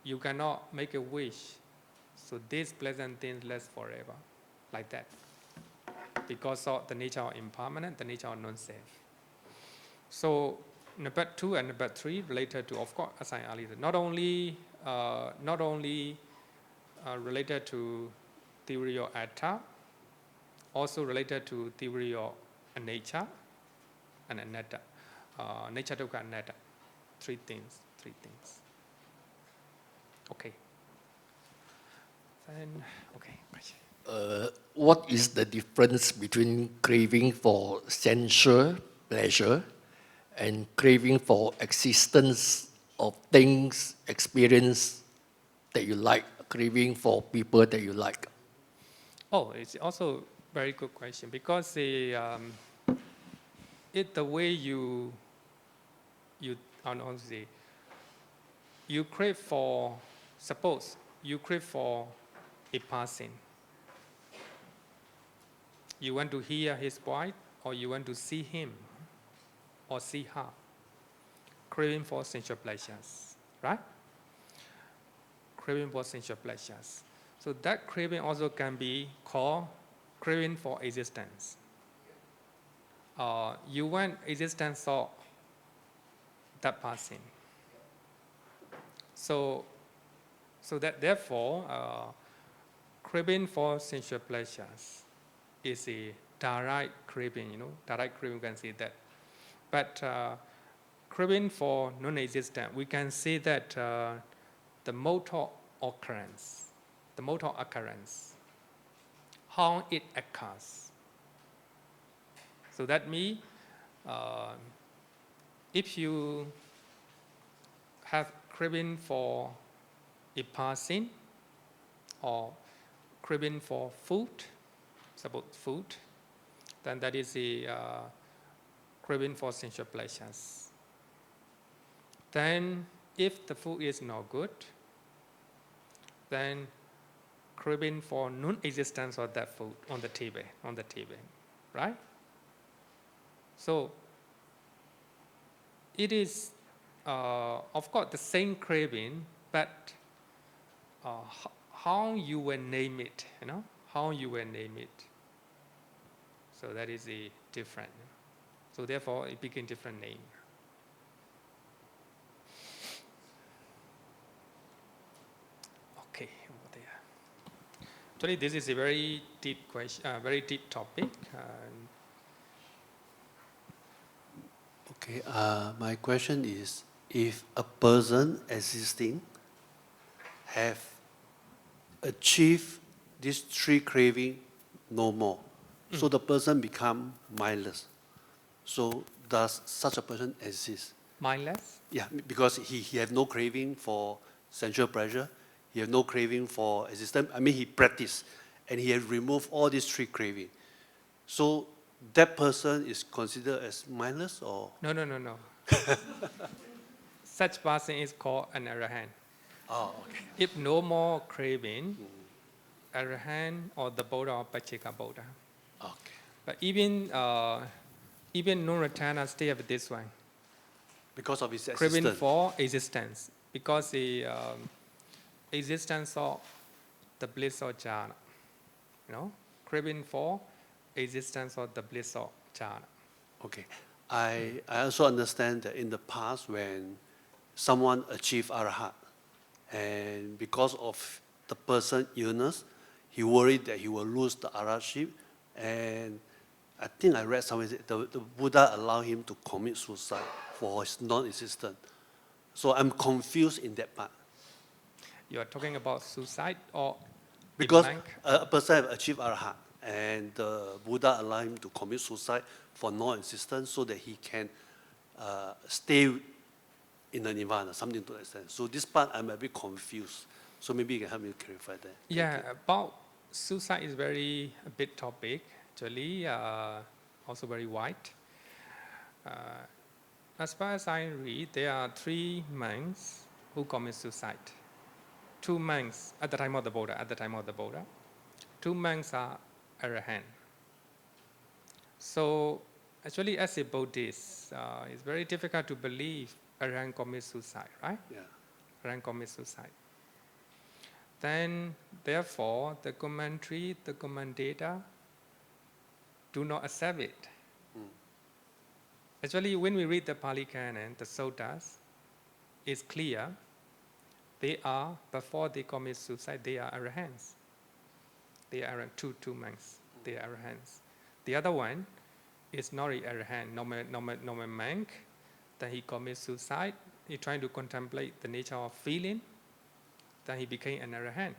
you cannot make a wish. So this pleasant thing lasts forever, like that, because of the nature of impermanent, the nature of non-self. So number 2 and number 3 related to, of course, as I earlier said, not only related to theory of atta, also related to theory of nature and anatta, nature dukkha anatta. Three things. Okay. Then, okay. What is the difference between craving for sensual pleasure and craving for existence of things, experience that you like, craving for people that you like? Oh, it's also a very good question, because the way you crave for, suppose you crave for a person. You want to hear his voice, or you want to see him or see her. Craving for sensual pleasures, right? Craving for sensual pleasures. So that craving also can be called craving for existence. You want existence of that person. So that therefore, craving for sensual pleasures is a direct craving, direct craving, you can say that. But craving for non-existent, we can say that the mode of occurrence, how it occurs. So that means if you have craving for a person, or craving for food, suppose food, then that is a craving for sensual pleasures. Then if the food is not good, then craving for non-existence of that food on the table, right? So it is, of course, the same craving, but how you will name it, how you will name it. So that is a different. So therefore, it became different name. Okay, over there. Actually, this is a very deep question, very deep topic. Okay, my question is, if a person existing have achieved these 3 craving no more, so the person become mindless. So does such a person exist? Mindless? Yeah, because he have no craving for sensual pleasure, he have no craving for existence. I mean, he practiced and he has removed all these 3 craving. So that person is considered as mindless, or? No. Such person is called an arahant. Oh, okay. If no more craving, arahant or the Buddha or Pachika Buddha. Okay. But even non-returner still have this one. Because of his Craving existence. for existence. because the existence of the bliss of jhana, craving for existence of the bliss of jhana. Okay. I also understand that in the past when someone achieved arahat, and because of the person's illness, he worried that he will lose the arahatship, and I think I read somewhere that the Buddha allowed him to commit suicide for his non-existence. So I'm confused in that part. You are talking about suicide or Because blank? a person have achieved arahat, and the Buddha allowed him to commit suicide for non-existence so that he can stay in the nirvana, something to that extent. So this part I'm a bit confused. So maybe you can help me clarify that. Thank Yeah, you. about suicide is a big topic, actually, also very wide. As far as I read, there are 3 monks who commit suicide. 2 monks at the time of the Buddha. 2 monks are arahant. So actually, as a Buddhist, it's very difficult to believe arahant commits suicide, right? Yeah. Arahant commits suicide. Then, therefore, the commentary, the commentator do not accept it. Actually, when we read the Pali Canon, the suttas, it's clear they are, before they commit suicide, they are arahants. They are two monks, they are arahants. The other one is not an arahant, normal monk, then he commits suicide, he trying to contemplate the nature of feeling, then he became an arahant.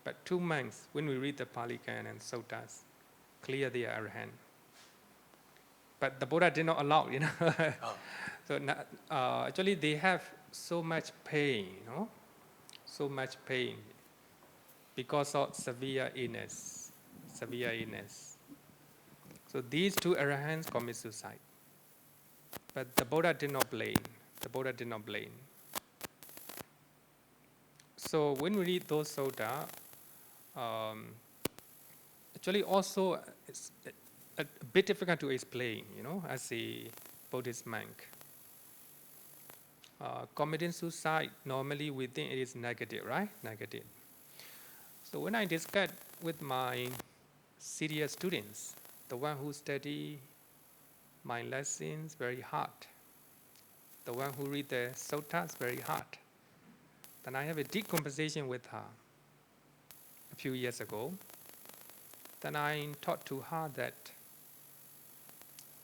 But 2 monks, when we read the Pali Canon and suttas, clear they are arahant. But the Buddha did not allow, Oh. So actually they have so much pain, so much pain because of severe illness. So these 2 arahants commit suicide. But the Buddha did not blame. So when we read those sutta, actually also it's a bit difficult to explain, as a Buddhist monk. Committing suicide, normally we think it is negative, right? Negative. So when I discuss with my serious students, the one who study my lessons very hard, the one who read the suttas very hard, then I have a deep conversation with her a few years ago. Then I taught to her that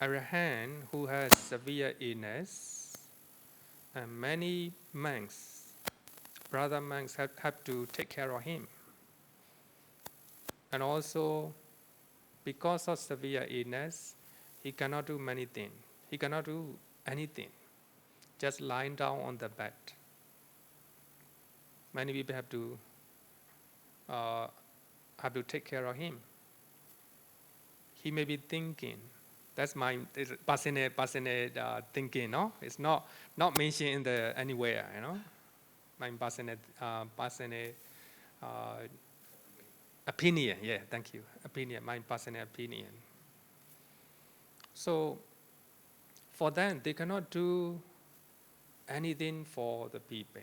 arahant who has severe illness, and many monks, brother monks have to take care of him. And also, because of severe illness, he cannot do many things. He cannot do anything, just lying down on the bed. Many people have to take care of him. He may be thinking. That's my passionate thinking. No, it's not mentioned anywhere. My passionate opinion. Yeah, thank you. Opinion. My passionate opinion. So, for them, they cannot do anything for the people.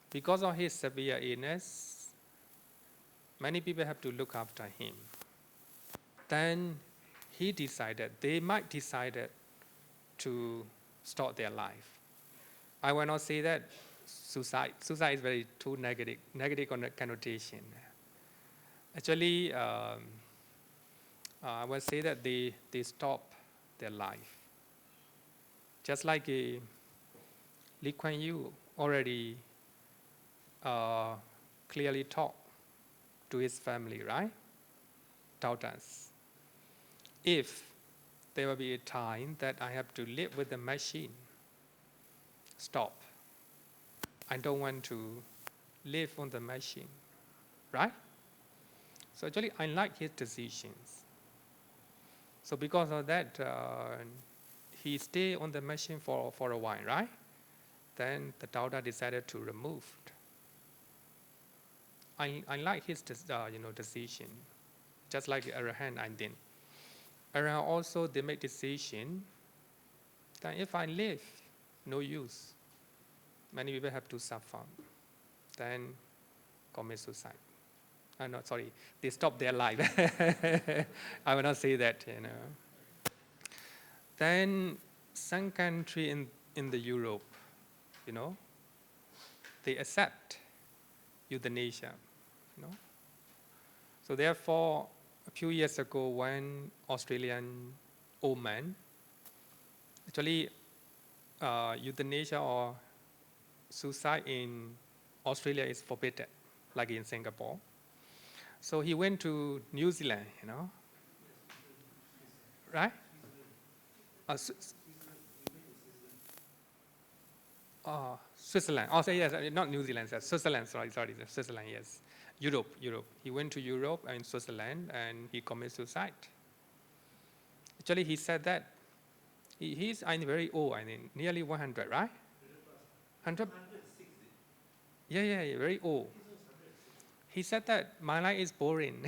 Because of his severe illness, many people have to look after him. Then they might decide to stop their life. I will not say that suicide is very too negative connotation. Actually, I will say that they stop their life. Just like Lee Kuan Yew already clearly taught to his family, right? Taught us. If there will be a time that I have to live with the machine, stop. I don't want to live on the machine, right? So actually, I like his decisions. So because of that, he stayed on the machine for a while, right? Then the Dhamma decided to remove. I like his decision, just like Arahant I did. Arahant also they make decision that if I live, no use. many people have to suffer, then commit suicide. No, sorry, they stop their life. I will not say that, Then some country in the Europe, they accept euthanasia, So therefore, a few years ago, one Australian old man, actually euthanasia or suicide in Australia is forbidden, like in Singapore. So he went to New Zealand, right? Switzerland. Oh, yes, not New Zealand. Switzerland. Sorry, Switzerland. Yes, Europe. He went to Europe and Switzerland, and he committed suicide. Actually, he said that he's very old. Nearly 100, right? 100. Yeah, very old. He said that my life is boring.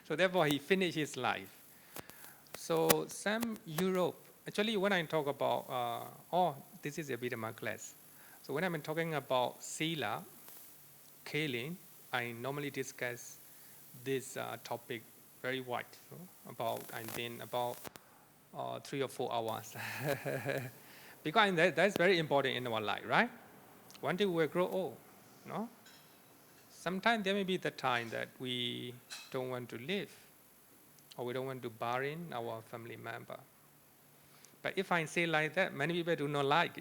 So therefore, he finished his life. So some Europe, actually when I talk about, this is a Abhidhamma class. So when I'm talking about sila, killing, I normally discuss this topic very wide, about 3 or 4 hours. Because that's very important in our life, right? One day we will grow old, no? Sometimes there may be the time that we don't want to live, or we don't want to bury our family member. But if I say like that, many people do not like,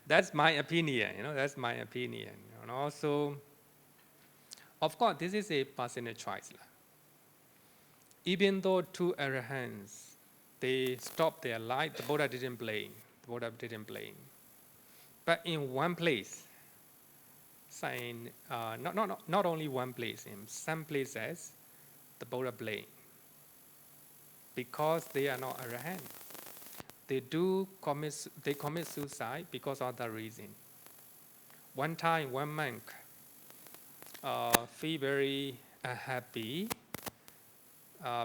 That's my opinion, That's my opinion, So, of course, this is a personal choice. Even though 2 arahants, they stopped their life, the Buddha didn't blame. But in one place, saying not only one place, in some places, the Buddha blamed, because they are not arahant. They commit suicide because of that reason. One time, one monk feel very happy.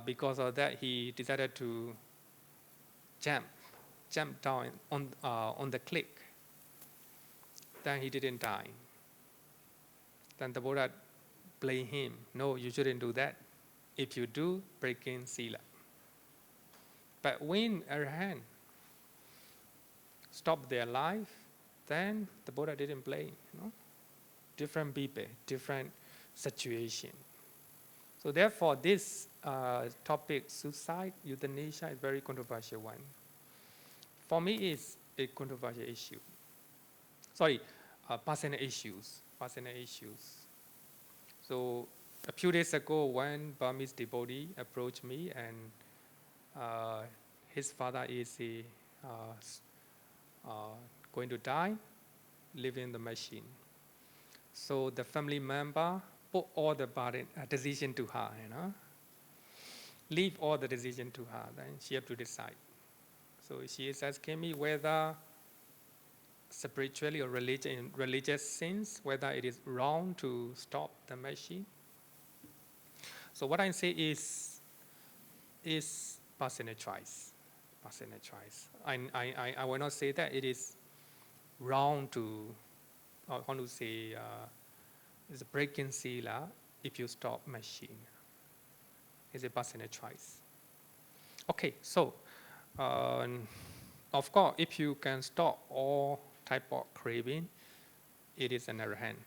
Because of that, he decided to jump down on the cliff. Then he didn't die. Then the Buddha blamed him. No, you shouldn't do that. If you do, breaking sila. But when arahant stop their life, then the Buddha didn't blame. Different people, different situation. So therefore, this topic, suicide, euthanasia, is very controversial one. For me, it's a controversial issue. Sorry, personal issues. So a few days ago, one Burmese devotee approached me, and his father is going to die, living in the machine. So the family member put all the decision to her, leave all the decision to her, then she have to decide. So she is asking me whether spiritually or religious sense, whether it is wrong to stop the machine. So what I say is personal choice. I will not say that it is wrong to, it's a breaking sila if you stop machine. It's a personal choice. Okay, so of course, if you can stop all type of craving, it is an arahant.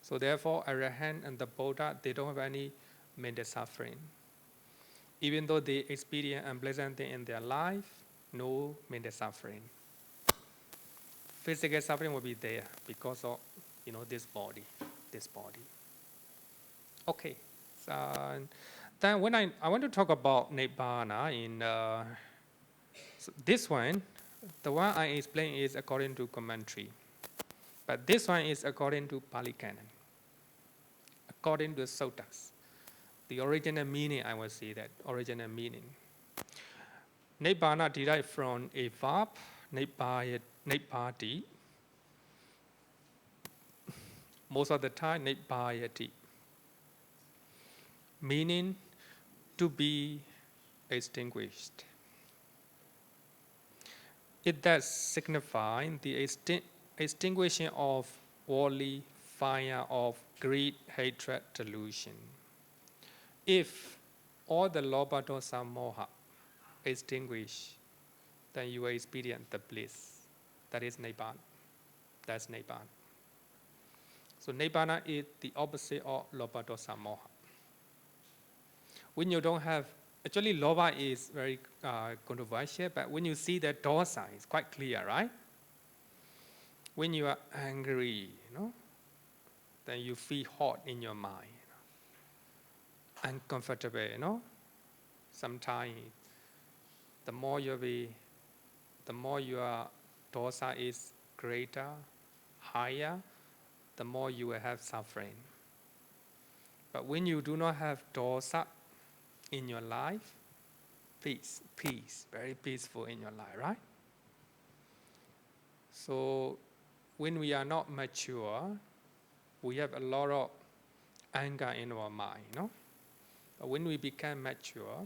So therefore, arahant and the Buddha, they don't have any mental suffering. Even though they experience unpleasant thing in their life, no mental suffering. Physical suffering will be there because of this body. Okay, so then when I want to talk about Nibbana in so this one, the one I explain is according to commentary, but this one is according to Pali Canon, according to suttas. The original meaning, I will say that original meaning. Nibbana derived from a verb, nibbati. Most of the time, nibbati, meaning to be extinguished. it does signify the extinguishing of worldly fire of greed, hatred, delusion. If all the lobha, dosa, moha extinguish, then you will experience the bliss. That is Nibbana. That's Nibbana. So Nibbana is the opposite of lobha, dosa, moha. When you don't have, actually lobha is very controversial, but when you see that dosa, it's quite clear, right? When you are angry, then you feel hot in your mind, uncomfortable, Sometimes the more your dosa is greater, higher, the more you will have suffering. But when you do not have dosa in your life, peace, very peaceful in your life, right? So when we are not mature, we have a lot of anger in our mind, But when we become mature,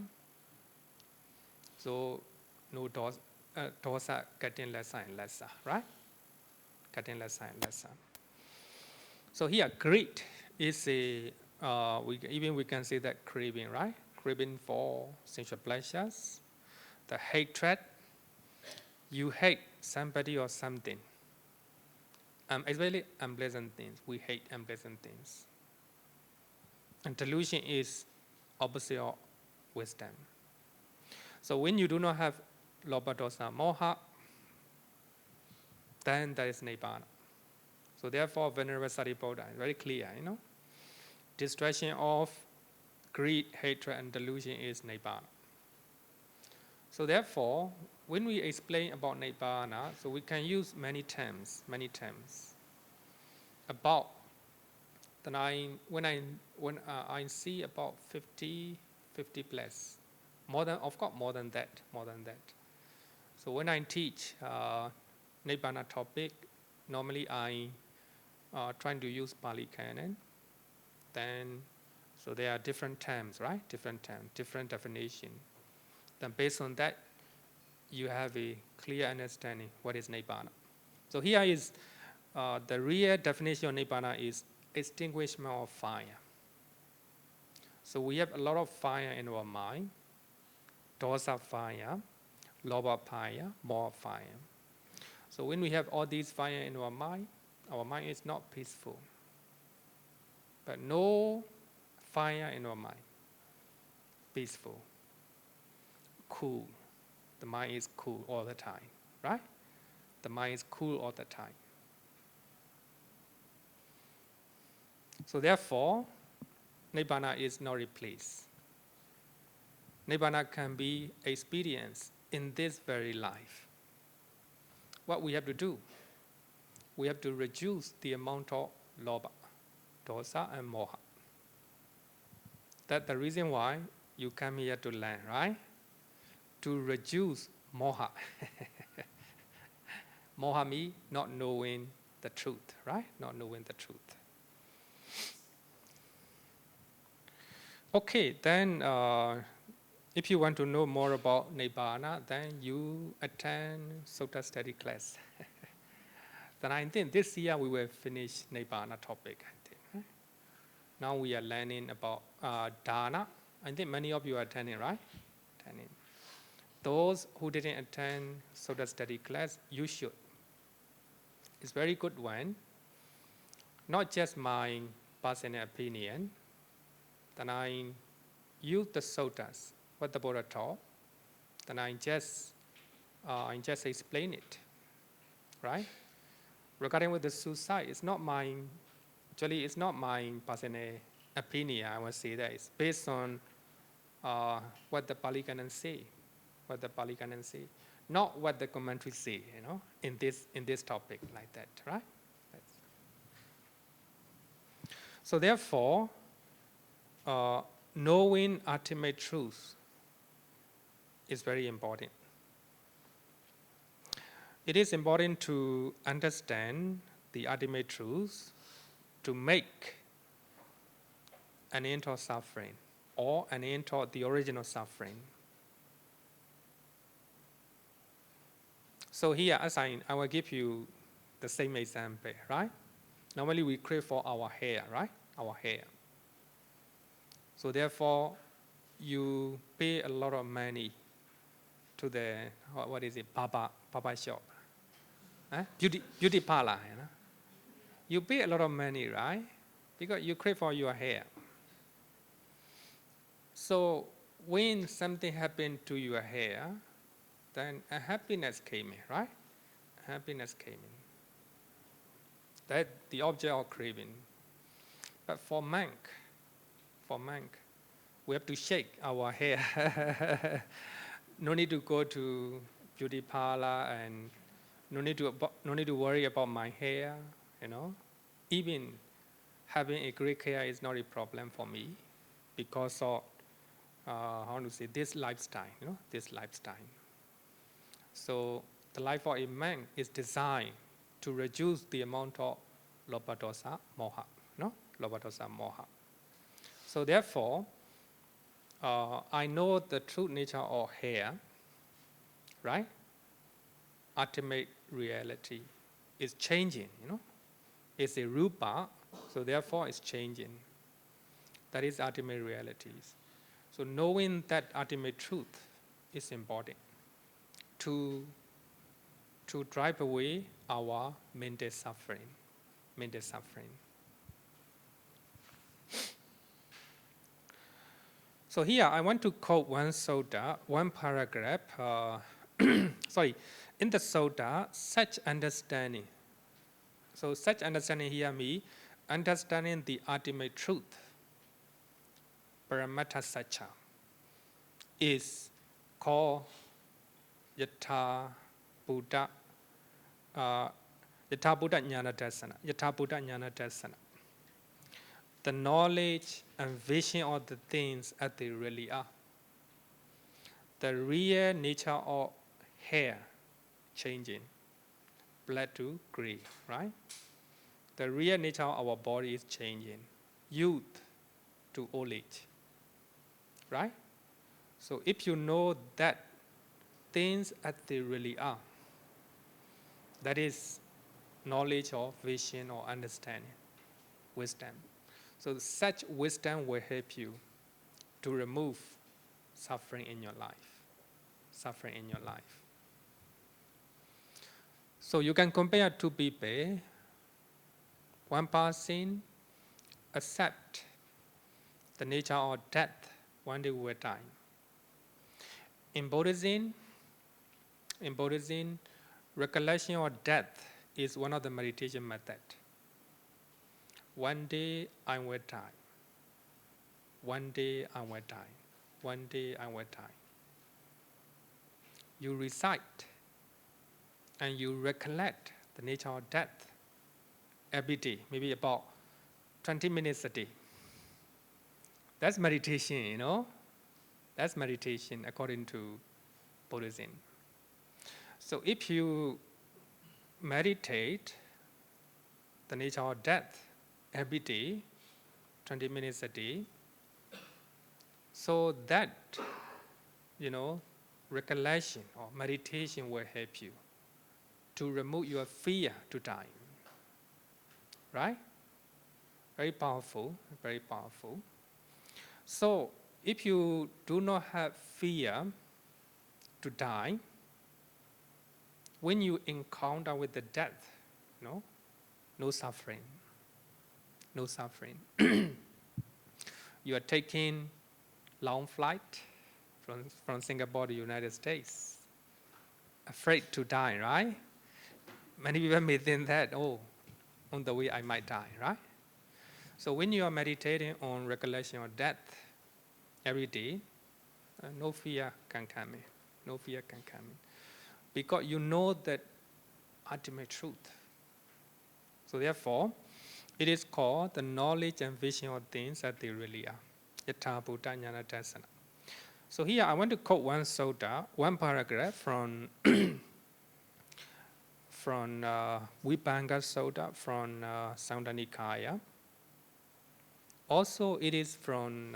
so no dosa getting lesser and lesser, right? Getting lesser and lesser. So here, greed is we can say that craving, right? Craving for sensual pleasures. The hatred, you hate somebody or something. Especially unpleasant things. We hate unpleasant things. And delusion is opposite of wisdom. So when you do not have lobha, dosa, moha, then there is Nibbana. So therefore, Venerable Sariputta is very clear, Destruction of greed, hatred, and delusion is Nibbana. So therefore, when we explain about Nibbana, so we can use many terms. About when I see about 50 plus, more than that. So when I teach Nibbana topic, normally I trying to use Pali Canon. Then, so there are different terms, right? Different definition. Then based on that, you have a clear understanding what is Nibbana. So here is the real definition of Nibbana is extinguishment of fire. So we have a lot of fire in our mind, dosa fire, lobha fire, moha fire. So when we have all these fire in our mind is not peaceful. But no fire in our mind, peaceful, cool. The mind is cool all the time, right? The mind is cool all the time. So therefore, Nibbana is not replaced. Nibbana can be experienced in this very life. What we have to do? We have to reduce the amount of lobha, dosa, and moha. That's the reason why you come here to learn, right? To reduce moha. Moha means not knowing the truth, right? Not knowing the truth. Okay, then if you want to know more about Nibbana, then you attend Sutta study class. Then I think this year we will finish Nibbana topic. Right? Now we are learning about Dana. I think many of you are attending, right? Attending. Those who didn't attend Sutta study class, you should. It's very good one. Not just my personal opinion. Then I use the suttas, what the Buddha taught. Then I just explain it, right? Regarding with the suicide, it's not my personal opinion. I would say that it's based on what the Pali Canon say, not what the commentary say, in this topic like that, right? So therefore, knowing ultimate truth is very important. It is important to understand the ultimate truth to make an end of suffering or an end of the original suffering. So here, as I will give you the same example, right? Normally we crave for our hair, right? Our hair. So therefore, you pay a lot of money to the, what is it, barber shop, beauty parlor, you know? You pay a lot of money, right? Because you crave for your hair. So when something happened to your hair, then a happiness came in, right? Happiness came in. That's the object of craving. But for monk, we have to shake our hair. No need to go to beauty parlor and no need to worry about my hair, you know. Even having a gray hair is not a problem for me because of, how to say, this lifestyle, you know, this lifestyle. So the life of a monk is designed to reduce the amount of lobha dosa moha, no? Lobha dosa moha. So therefore, I know the true nature of hair, right? Ultimate reality is changing, you know. It's a rupa, so therefore it's changing. That is ultimate realities. So knowing that ultimate truth is important to drive away our mental suffering. So here I want to quote one sutta, one paragraph. Sorry, in the sutta, such understanding. So such understanding here means understanding the ultimate truth, Paramattha Satcha, is called Yatha Buddha Jnana Darsana. The knowledge and vision of the things as they really are. The real nature of hair changing, black to gray, right? The real nature of our body is changing, youth to old age, right? So if you know that things as they really are, that is knowledge or vision or understanding, wisdom. So such wisdom will help you to remove suffering in your life. So you can compare two people. One person accept the nature of death, one day we will die. In Buddhism, recollection of death is one of the meditation methods. One day I will die. One day I will die. One day I will die. You recite and you recollect the nature of death every day, maybe about 20 minutes a day. That's meditation, you know. That's meditation according to Buddhism. So if you meditate the nature of death every day, 20 minutes a day, so that, you know, recollection or meditation will help you to remove your fear to die. Right? Very powerful, very powerful. So if you do not have fear to die, when you encounter with the death, no suffering. You are taking long flight from Singapore to United States, afraid to die, right? Many people may think that, on the way I might die, right? So when you are meditating on recollection of death every day, no fear can come in. Because you know that ultimate truth. So therefore, it is called the knowledge and vision of things that they really are. Yatha Buddha Jnana Darsana. So here I want to quote one sutta, one paragraph from Vibhanga Sutta from Sutta Nikaya. Also, it is from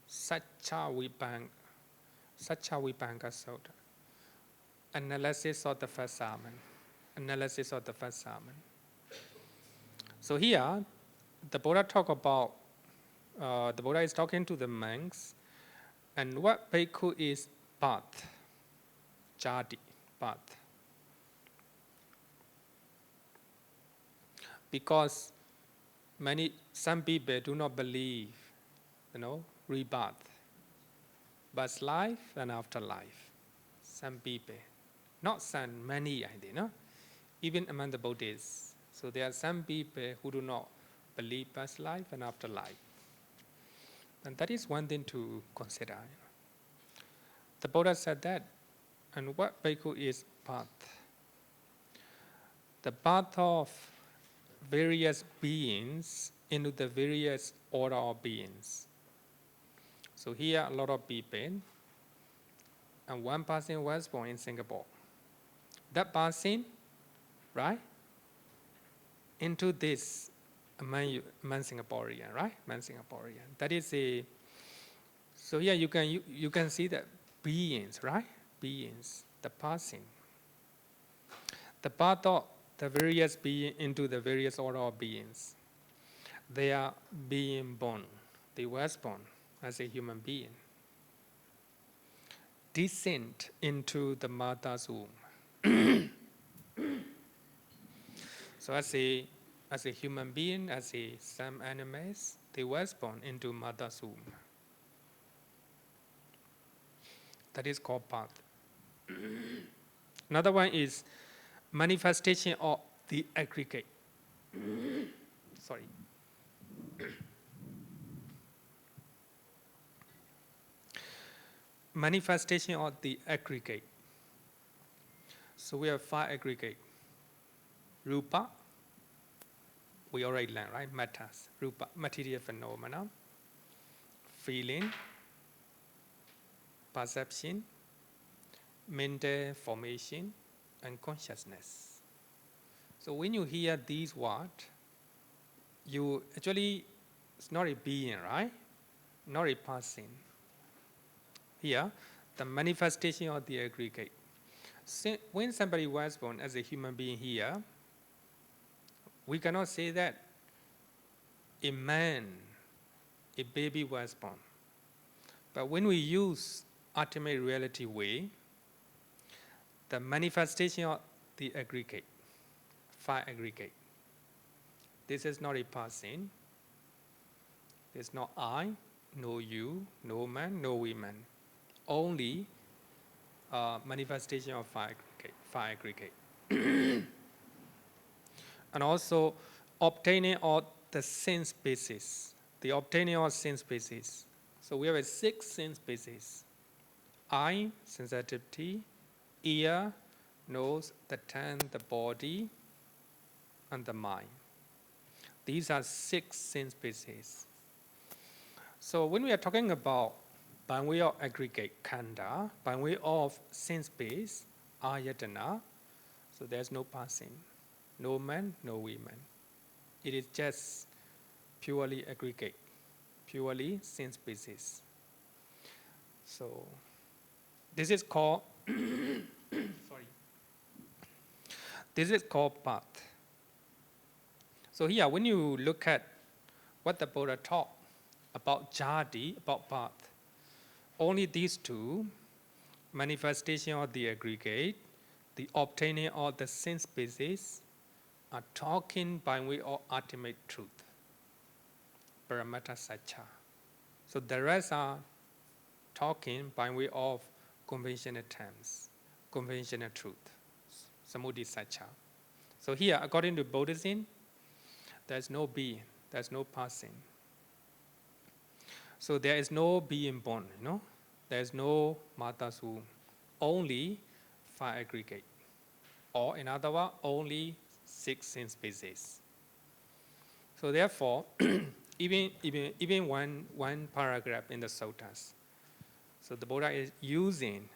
Satcha Vibhanga, Satcha Vipanga Sutta. Analysis of the first sermon. Analysis of the first sermon. So here, the Buddha talk about, the Buddha is talking to the monks, and what bhikkhu is path, jati, path. Because some people do not believe, rebirth, but life and afterlife. Some people, not some, many, I think, even among the Buddhists. So there are some people who do not believe past life and afterlife. And that is one thing to consider. The Buddha said that. And what bhikkhu is path? The path of various beings into the various order of beings. So here a lot of people, and one person was born in Singapore. That person, right, into this among Singaporean, right? Man Singaporean. That is a. So here you can see the beings, right? Beings, the person. The path of the various being into the various order of beings. They are being born. They were born as a human being. Descent into the mother's womb. So as a human being, as some animals, they were born into mother's womb. That is called path. Another one is manifestation of the aggregate. Sorry. Manifestation of the aggregate. So we have 5 aggregate. Rupa, we already learned, right? Matters. Rupa, material phenomena. Feeling, perception, mental formation, and consciousness. So when you hear these words, you actually, it's not a being, right? Not a person. Here, the manifestation of the aggregate. When somebody was born as a human being here, we cannot say that a baby was born. But when we use ultimate reality way, the manifestation of the aggregate, 5 aggregate. This is not a person. There's no I, no you, no man, no women. Only manifestation of 5 aggregate. And also obtaining of the sense basis. The obtaining of sense basis. So we have 6 sense basis. Eye, sensitivity, ear, nose, the tongue, the body, and the mind. These are 6 sense bases. So when we are talking about by way of aggregate khandha, by way of sense base, ayatana, so there's no person, no man, no women. It is just purely aggregate, purely sense basis. So this is called this is called path. So here, when you look at what the Buddha taught about jati, about path, only these 2, manifestation of the aggregate, the obtaining of the sense basis, are talking by way of ultimate truth, Paramatta Satcha. So the rest are talking by way of conventional terms, conventional truth, Samudhi Satcha. So here, according to Buddhism, there's no being, there's no person. So there is no being born, There's no mother's womb. Only 5 aggregate. Or in other words, only 6 sense bases. So therefore, even one paragraph in the suttas, so the Buddha is using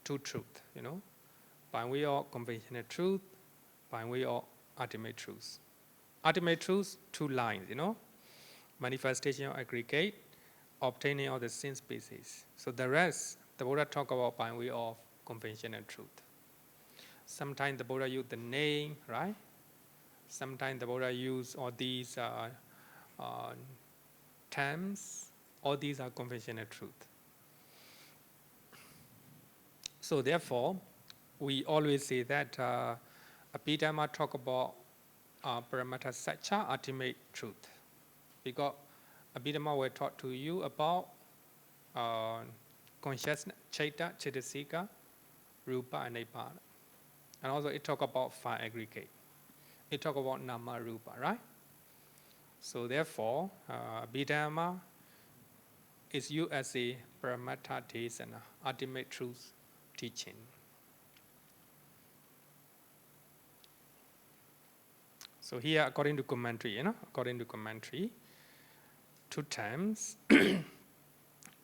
2 truths, by way of conventional truth, by way of ultimate truth. Ultimate truth, 2 lines, manifestation of aggregate, obtaining of the sense basis. So the rest, the Buddha talk about by way of conventional truth. Sometimes the Buddha use the name, right? Sometimes the Buddha use all these terms. All these are conventional truth. So therefore, we always say that Abhidhamma talk about Paramattha Satcha, ultimate truth. Because Abhidhamma will talk to you about consciousness, Chaita, Chaitasika, Rupa, and Nibbana. And also it talk about five aggregate. It talk about Nama, Rupa, right? So therefore, Abhidhamma is used as a Paramattha Desana, ultimate truth teaching. So here, according to commentary, two terms,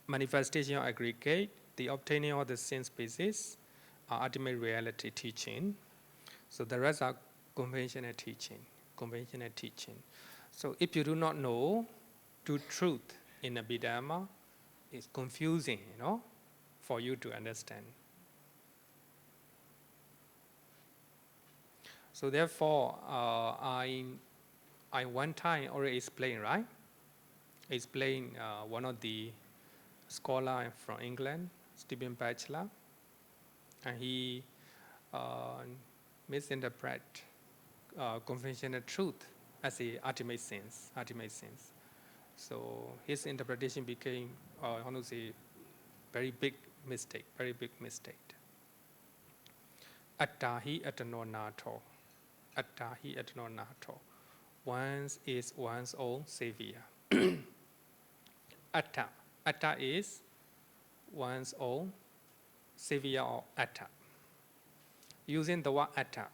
manifestation of aggregate, the obtaining of the sense basis, are ultimate reality teaching. So the rest are conventional teaching. So if you do not know the truth in Abhidhamma, it's confusing, for you to understand. So therefore, I one time already explained, right? Explained one of the scholar from England, Stephen Batchelor, and he misinterpret conventional truth as the ultimate sense. So his interpretation became, very big mistake. Attahi atano nato. One is one's own savior. Atta is one's own savior or atta. Using the word atta,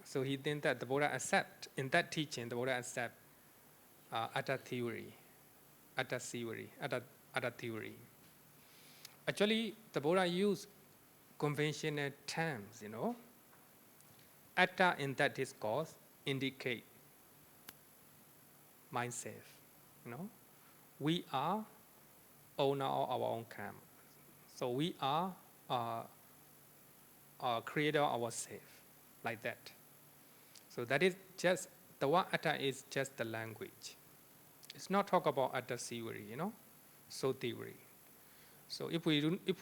so he think that the Buddha accept, in that teaching, the Buddha accept atta theory. Actually, the Buddha used conventional terms, Atta in that discourse indicate myself, We are owner of our own karma. So we are creator of ourselves, like that. So that is just, the word atta is just the language. It's not talk about atta theory, so theory. So if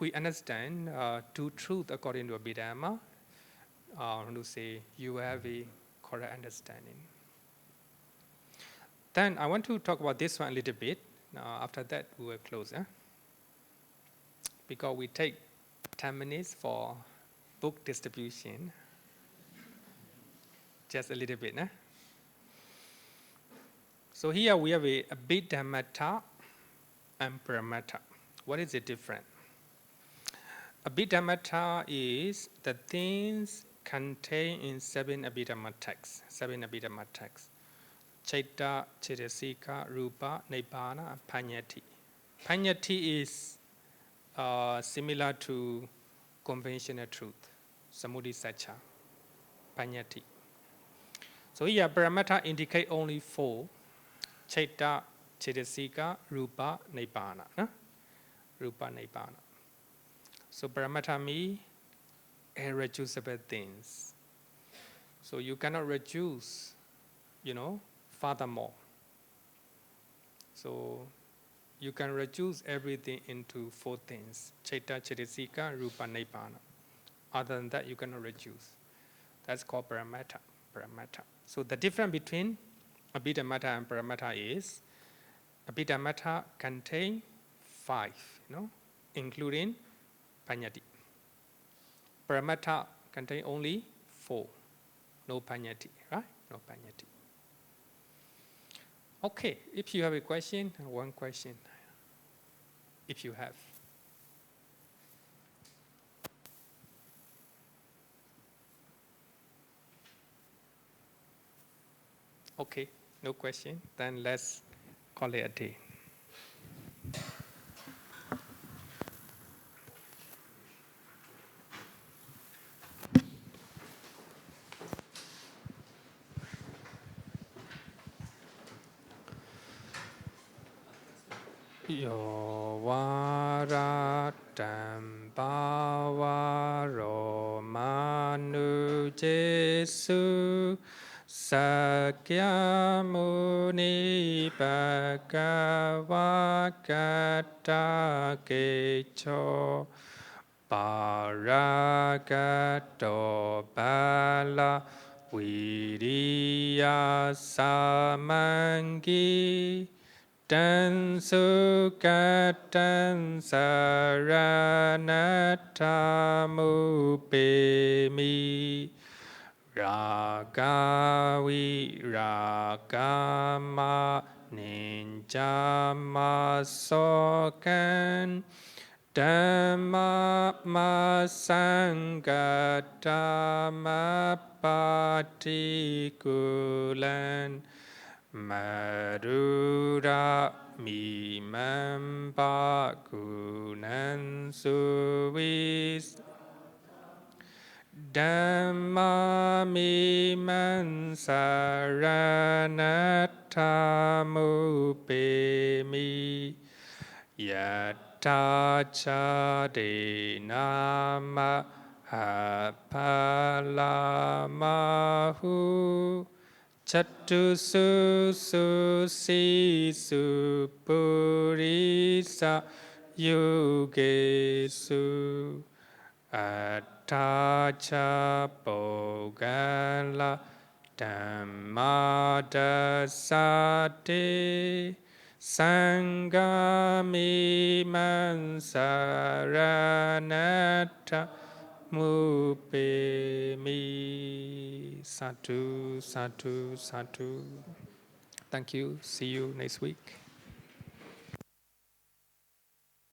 we understand two truth according to Abhidhamma, you have a correct understanding. Then I want to talk about this one a little bit. After that, we will close. Because we take 10 minutes for book distribution. Just a little bit. So here we have a Abhidhamma and Paramattha. What is the difference? Abhidhamma is the things contained in 7 Abhidhamma texts. Chaita, Chaitasika, Rupa, Nibbana, and Panyati. Panyati is similar to conventional truth, Samudhi Satcha, Panyati. So here, Paramattha indicate only 4, Chaita, Chaitasika, Rupa, Nibbana. So Paramattha means irreducible things. So you cannot reduce, furthermore. So you can reduce everything into 4 things: Chaita, Chaitasika, Rupa, Nibbana. Other than that, you cannot reduce. That's called Paramattha. So the difference between Abhidhamma and Paramattha is Abhidhamma contain 5, including Panyati. Paramattha contain only 4, no Panyati, right? No Panyati. Okay, if you have a question, one question, if you have. Okay, no question, then let's call it a day. Yo vara damba Manu Jesu Sakyamuni Bhagavakata Kecho Paragato Bala Viriya Samangi Tan Sukatan Saranatamu Ragavi Ragama Ninjama Sokan Dhamma Masangatama Patikulan Madura Mimamba Gunan Suvis Dhamma Miman Saranatamu Pemi Yata Chade Nama Hapalamahu Chatusu Susi Supurisa Yugesu Attacha Pogala Dhammadasate Sangami Mansaranata Mupemi. Sadhu, sadhu, sadhu. Thank you. See you next week.